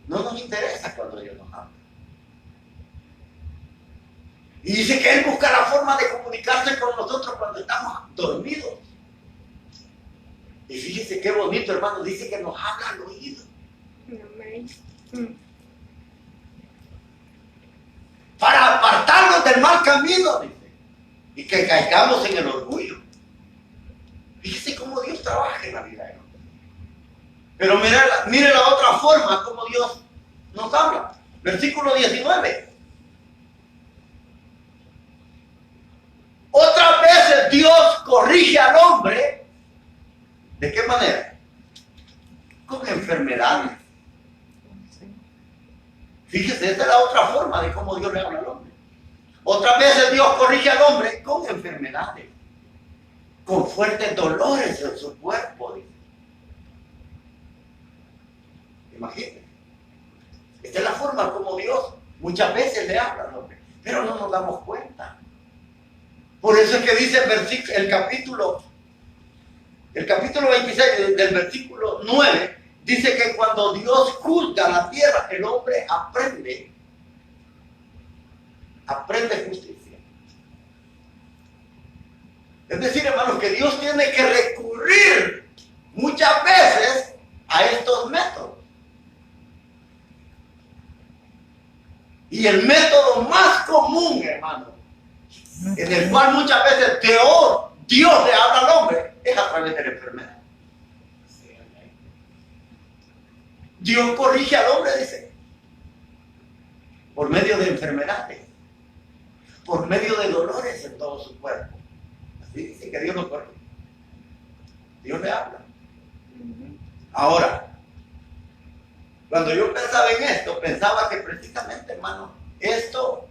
No nos interesa cuando Dios nos habla. Y dice que Él busca la forma de comunicarse con nosotros cuando estamos dormidos. Y fíjese qué bonito, hermano, dice que nos habla al oído.
Amén.
Para apartarnos del mal camino, dice. Y que caigamos en el orgullo. Fíjese cómo Dios trabaja en la vida de nosotros. Pero mire la otra forma como Dios nos habla. Versículo 19. Entonces Dios corrige al hombre. ¿De qué manera? Con enfermedades. Fíjese, esta es la otra forma de cómo Dios le habla al hombre. Otras veces Dios corrige al hombre con enfermedades, con fuertes dolores en su cuerpo. Dice. Imagínense. Esta es la forma como Dios muchas veces le habla al hombre, pero no nos damos cuenta. Por eso es que dice el capítulo 26 del versículo 9, dice que cuando Dios juzga la tierra, el hombre aprende justicia. Es decir, hermanos, que Dios tiene que recurrir muchas veces a estos métodos. Y el método más común, hermano, en el cual muchas veces Dios le habla al hombre, es a través de la enfermedad. Dios corrige al hombre, dice, por medio de enfermedades, por medio de dolores en todo su cuerpo. Así dice que Dios lo corrige. Dios le habla. Ahora, cuando yo pensaba en esto, pensaba que precisamente, hermano, esto,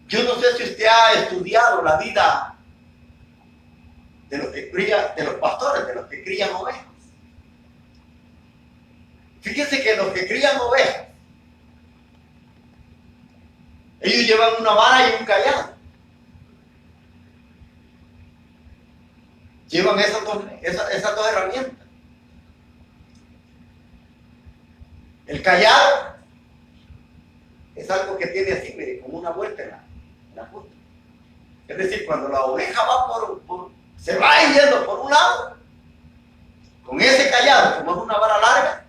yo no sé si usted ha estudiado la vida de los pastores, de los que crían ovejas. Fíjese que los que crían ovejas, ellos llevan una vara y un cayado. Llevan esas dos herramientas. El cayado es algo que tiene así, mire, como una vuelta en la punta. Es decir, cuando la oveja va se va yendo por un lado, con ese cayado, como es una vara larga,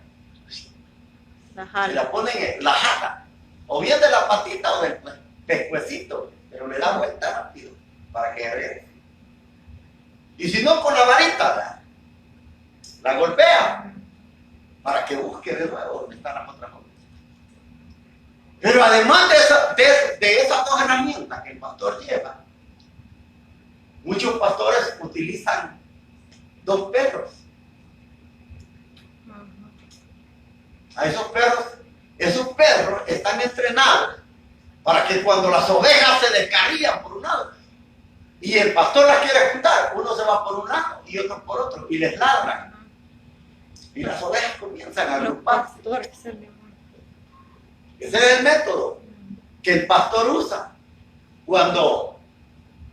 se la ponen en la jata, o bien de la patita o del pescuecito, pero le da vuelta rápido para que regrese. Y si no, con la varita la golpea para que busque de nuevo donde están las otras ovejas. Pero además de esas dos herramientas que el pastor lleva, muchos pastores utilizan dos perros. A esos perros están entrenados para que cuando las ovejas se descarrían por un lado y el pastor las quiere juntar, uno se va por un lado y otro por otro y les ladran. Y las ovejas comienzan a agruparse. Ese es el método que el pastor usa cuando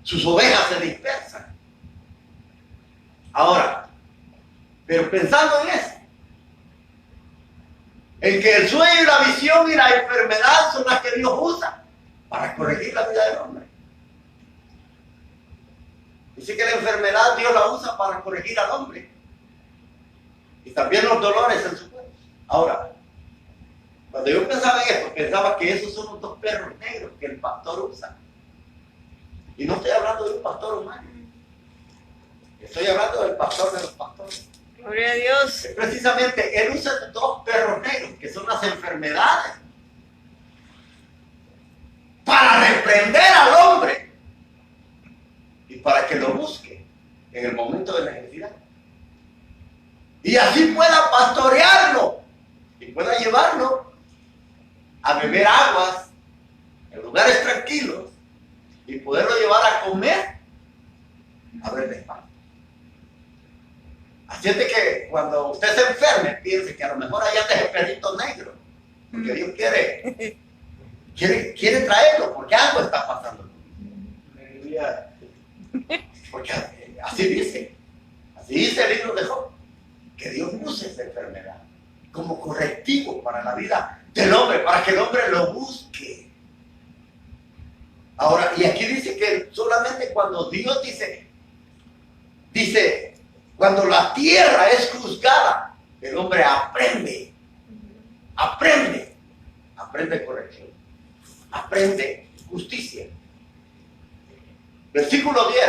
sus ovejas se dispersan. Ahora, pero pensando en eso, en que el sueño y la visión y la enfermedad son las que Dios usa para corregir la vida del hombre. Dice que la enfermedad Dios la usa para corregir al hombre. Y también los dolores en su cuerpo. Ahora, cuando yo pensaba en esto, pensaba que esos son los dos perros negros que el pastor usa. Y no estoy hablando de un pastor humano. Estoy hablando del pastor de los pastores.
Gloria a Dios.
Precisamente, él usa estos dos perros negros, que son las enfermedades, para reprender al hombre y para que lo busque en el momento de necesidad. Y así pueda pastorearlo y pueda llevarlo a beber aguas en lugares tranquilos y poderlo llevar a comer a ver despacio. Así es de que cuando usted se enferme, piense que a lo mejor allá anda el perrito negro, porque Dios quiere traerlo, porque algo está pasando. Porque así dice el libro de Job, que Dios use esa enfermedad como correctivo para la vida del hombre, para que el hombre lo busque. Ahora, y aquí dice que solamente cuando Dios dice, cuando la tierra es juzgada, el hombre aprende corrección, aprende justicia. Versículo 10,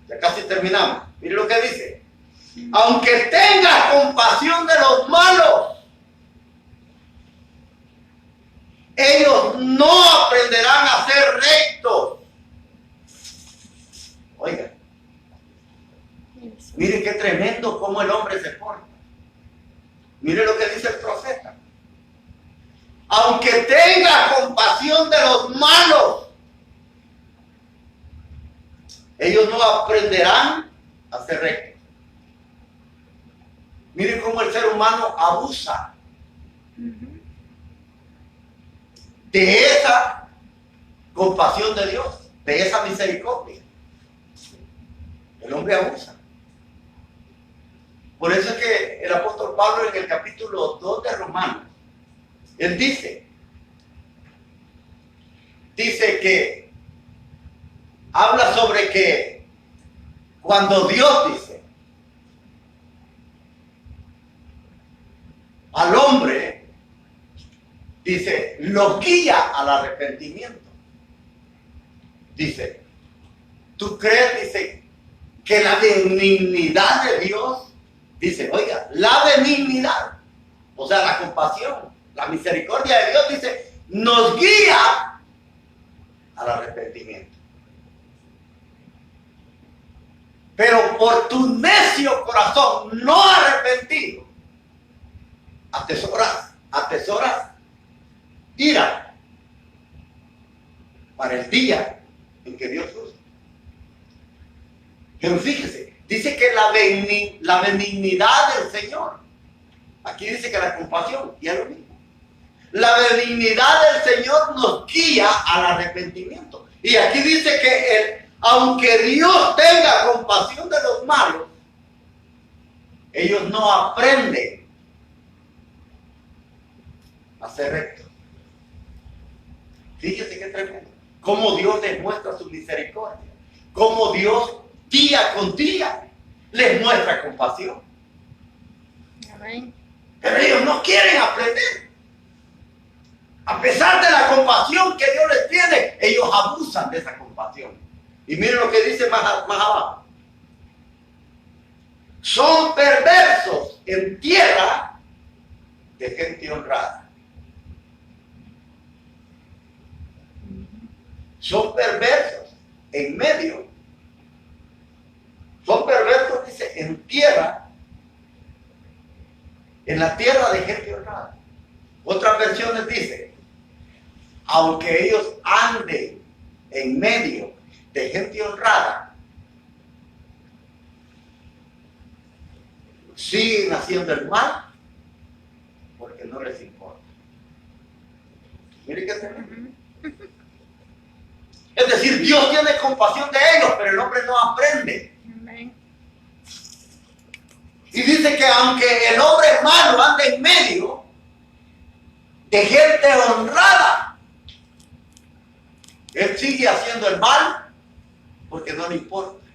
ya casi terminamos. Mire lo que dice: aunque tengas compasión de los malos, ellos no aprenderán a ser rectos. Mire qué tremendo cómo el hombre se porta. Mire lo que dice el profeta. Aunque tenga compasión de los malos, ellos no aprenderán a ser rectos. Mire cómo el ser humano abusa de esa compasión de Dios, de esa misericordia. El hombre abusa. Por eso es que el apóstol Pablo en el capítulo 2 de Romanos, él dice que habla sobre que cuando Dios dice al hombre, dice, lo guía al arrepentimiento. Dice, ¿tú crees? Dice, que la benignidad de Dios, dice, oiga, la benignidad, o sea, la compasión, la misericordia de Dios, dice, nos guía al arrepentimiento. Pero por tu necio corazón no arrepentido, atesoras ira para el día en que Dios juzgue. Pero fíjese, dice que la benignidad del Señor, aquí dice que la compasión, y es lo mismo. La benignidad del Señor nos guía al arrepentimiento. Y aquí dice que aunque Dios tenga compasión de los malos, ellos no aprenden a ser rectos. Fíjese qué tremendo. Cómo Dios les muestra su misericordia. Cómo Dios día con día les muestra compasión.
Amén.
Pero ellos no quieren aprender. A pesar de la compasión que Dios les tiene, ellos abusan de esa compasión. Y miren lo que dice más abajo. Son perversos en tierra de gente honrada. Son perversos en medio. Son perversos, dice, en tierra, en la tierra de gente honrada. Otras versiones dice, aunque ellos anden en medio de gente honrada, siguen haciendo el mal porque no les importa. Mire qué tremendo. Es decir, Dios tiene compasión de ellos, pero el hombre no aprende.
Amén.
Y dice que aunque el hombre malo ande en medio de gente honrada, él sigue haciendo el mal porque no le importa.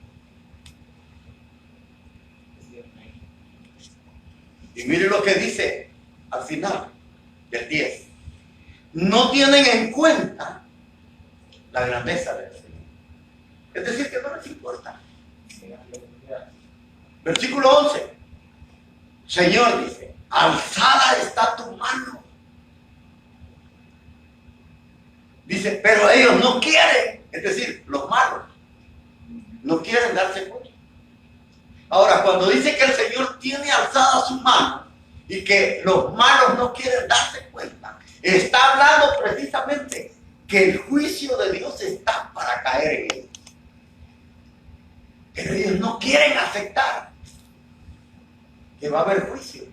Y mire lo que dice al final del 10. No tienen en cuenta la grandeza del Señor. Es decir, que no les importa. Versículo 11. Señor, dice, alzada está tu mano. Dice, pero ellos no quieren, es decir, los malos, no quieren darse cuenta. Ahora, cuando dice que el Señor tiene alzada su mano y que los malos no quieren darse cuenta, está hablando precisamente que el juicio de Dios está para caer en ellos. Pero ellos no quieren aceptar que va a haber juicio,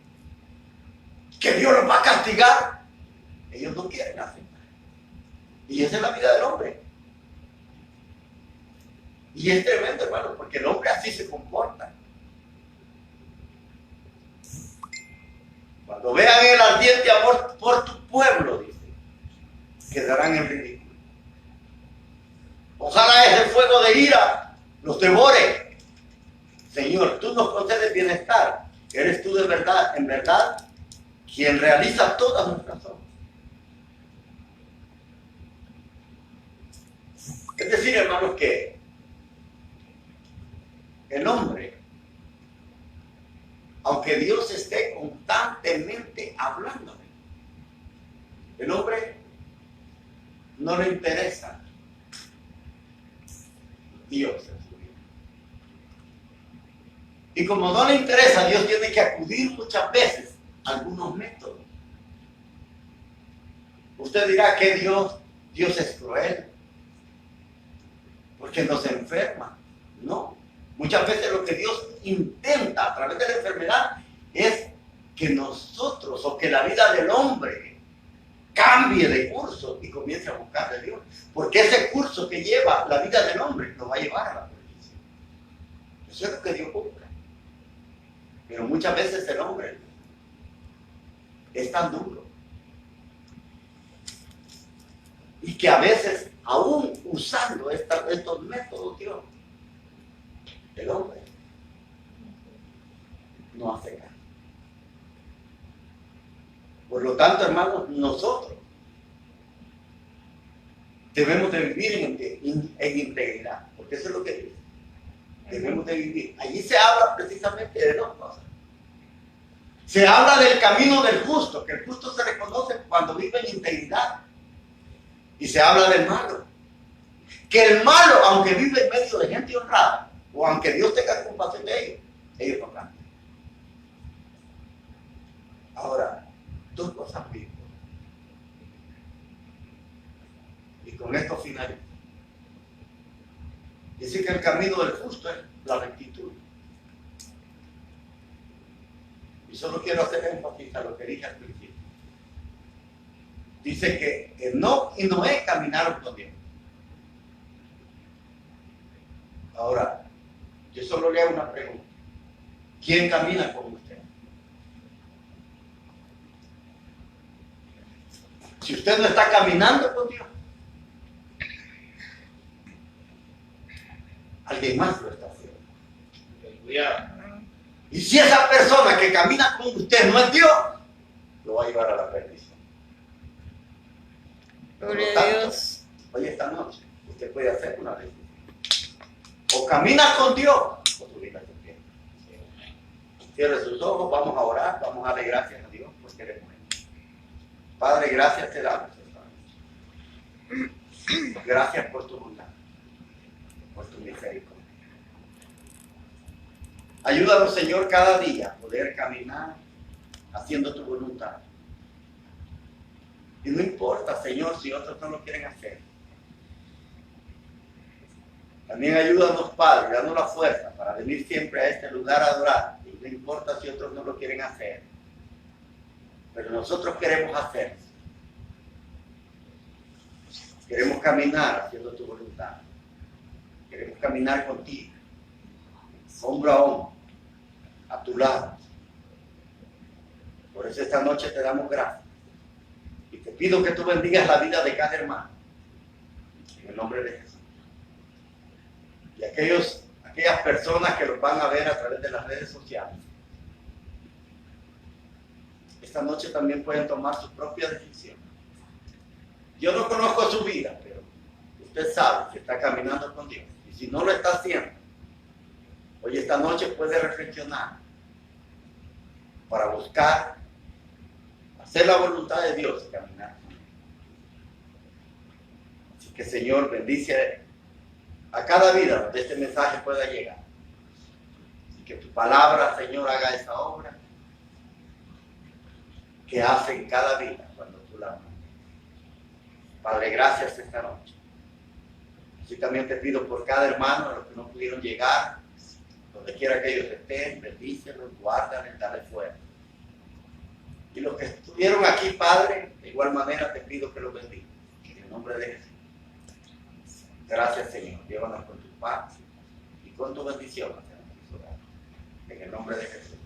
que Dios los va a castigar. Ellos no quieren aceptar. Y esa es la vida del hombre. Y es tremendo, hermano, porque el hombre así se comporta. Cuando vean el ardiente amor por tu pueblo, dice, quedarán en ridículo. Ojalá ese fuego de ira los devore. Señor, tú nos concedes bienestar. Eres tú de verdad, en verdad, quien realiza todas nuestras obras. Es decir, hermanos, que el hombre, aunque Dios esté constantemente hablándole, el hombre no le interesa Dios en su vida. Y como no le interesa, Dios tiene que acudir muchas veces a algunos métodos. Usted dirá que Dios es cruel, porque nos enferma. No. Muchas veces lo que Dios intenta a través de la enfermedad es que nosotros o que la vida del hombre cambie de curso y comience a buscar de Dios. Porque ese curso que lleva la vida del hombre lo va a llevar a la perdición. Eso es lo que Dios busca. Pero muchas veces el hombre es tan duro. Y que a veces, aún usando estos métodos, Dios, el hombre no hace caso. Por lo tanto, hermanos, nosotros debemos de vivir en integridad, porque eso es lo que dice. Debemos de vivir. Allí se habla precisamente de dos cosas. Se habla del camino del justo, que el justo se reconoce cuando vive en integridad. Y se habla del malo. Que el malo, aunque vive en medio de gente honrada, o aunque Dios tenga compasión de ellos no cambian. Ahora, dos cosas vivo. Y con esto finalizo. Dice que el camino del justo es la rectitud. Y solo quiero hacer énfasis a lo que dije al principio. Dice que Enoc y Noé caminaron con Dios. Ahora, yo solo le hago una pregunta. ¿Quién camina con usted? Si usted no está caminando con Dios, alguien más lo está haciendo. Y si esa persona que camina con usted no es Dios, lo va a llevar a la perdición.
Gloria a Dios.
Hoy esta noche usted puede hacer una decisión. O camina con Dios o tu vida se pierde. Cierre sus ojos, vamos a orar, vamos a darle gracias a Dios por queremos. Padre, gracias te damos. Gracias por tu bondad, por tu misericordia. Ayúdanos, Señor, cada día a poder caminar haciendo tu voluntad. Y no importa, Señor, si otros no lo quieren hacer. También ayúdanos, Padre, danos la fuerza para venir siempre a este lugar a adorar. Y no importa si otros no lo quieren hacer. Pero nosotros queremos hacerlo. Queremos caminar haciendo tu voluntad. Queremos caminar contigo, hombro a hombro, a tu lado. Por eso esta noche te damos gracias. Y te pido que tú bendigas la vida de cada hermano. En el nombre de Jesús. Y aquellas personas que los van a ver a través de las redes sociales. Esta noche también pueden tomar su propia decisión. Yo no conozco su vida, pero usted sabe que está caminando con Dios. Y si no lo está haciendo, hoy esta noche puede reflexionar para buscar hacer la voluntad de Dios y caminar con Él. Así que, Señor, bendice a cada vida donde este mensaje pueda llegar. Y que tu palabra, Señor, haga esa obra que hace en cada vida cuando tú la amas. Padre, gracias esta noche. Así también te pido por cada hermano, a los que no pudieron llegar, donde quiera que ellos estén, bendícelos, guárdalos, dale fuerza. Y los que estuvieron aquí, Padre, de igual manera te pido que los bendiga. En el nombre de Jesús. Gracias, Señor. Llévanos con tu paz y con tu bendición hacia nuestros hogares. En el nombre de Jesús.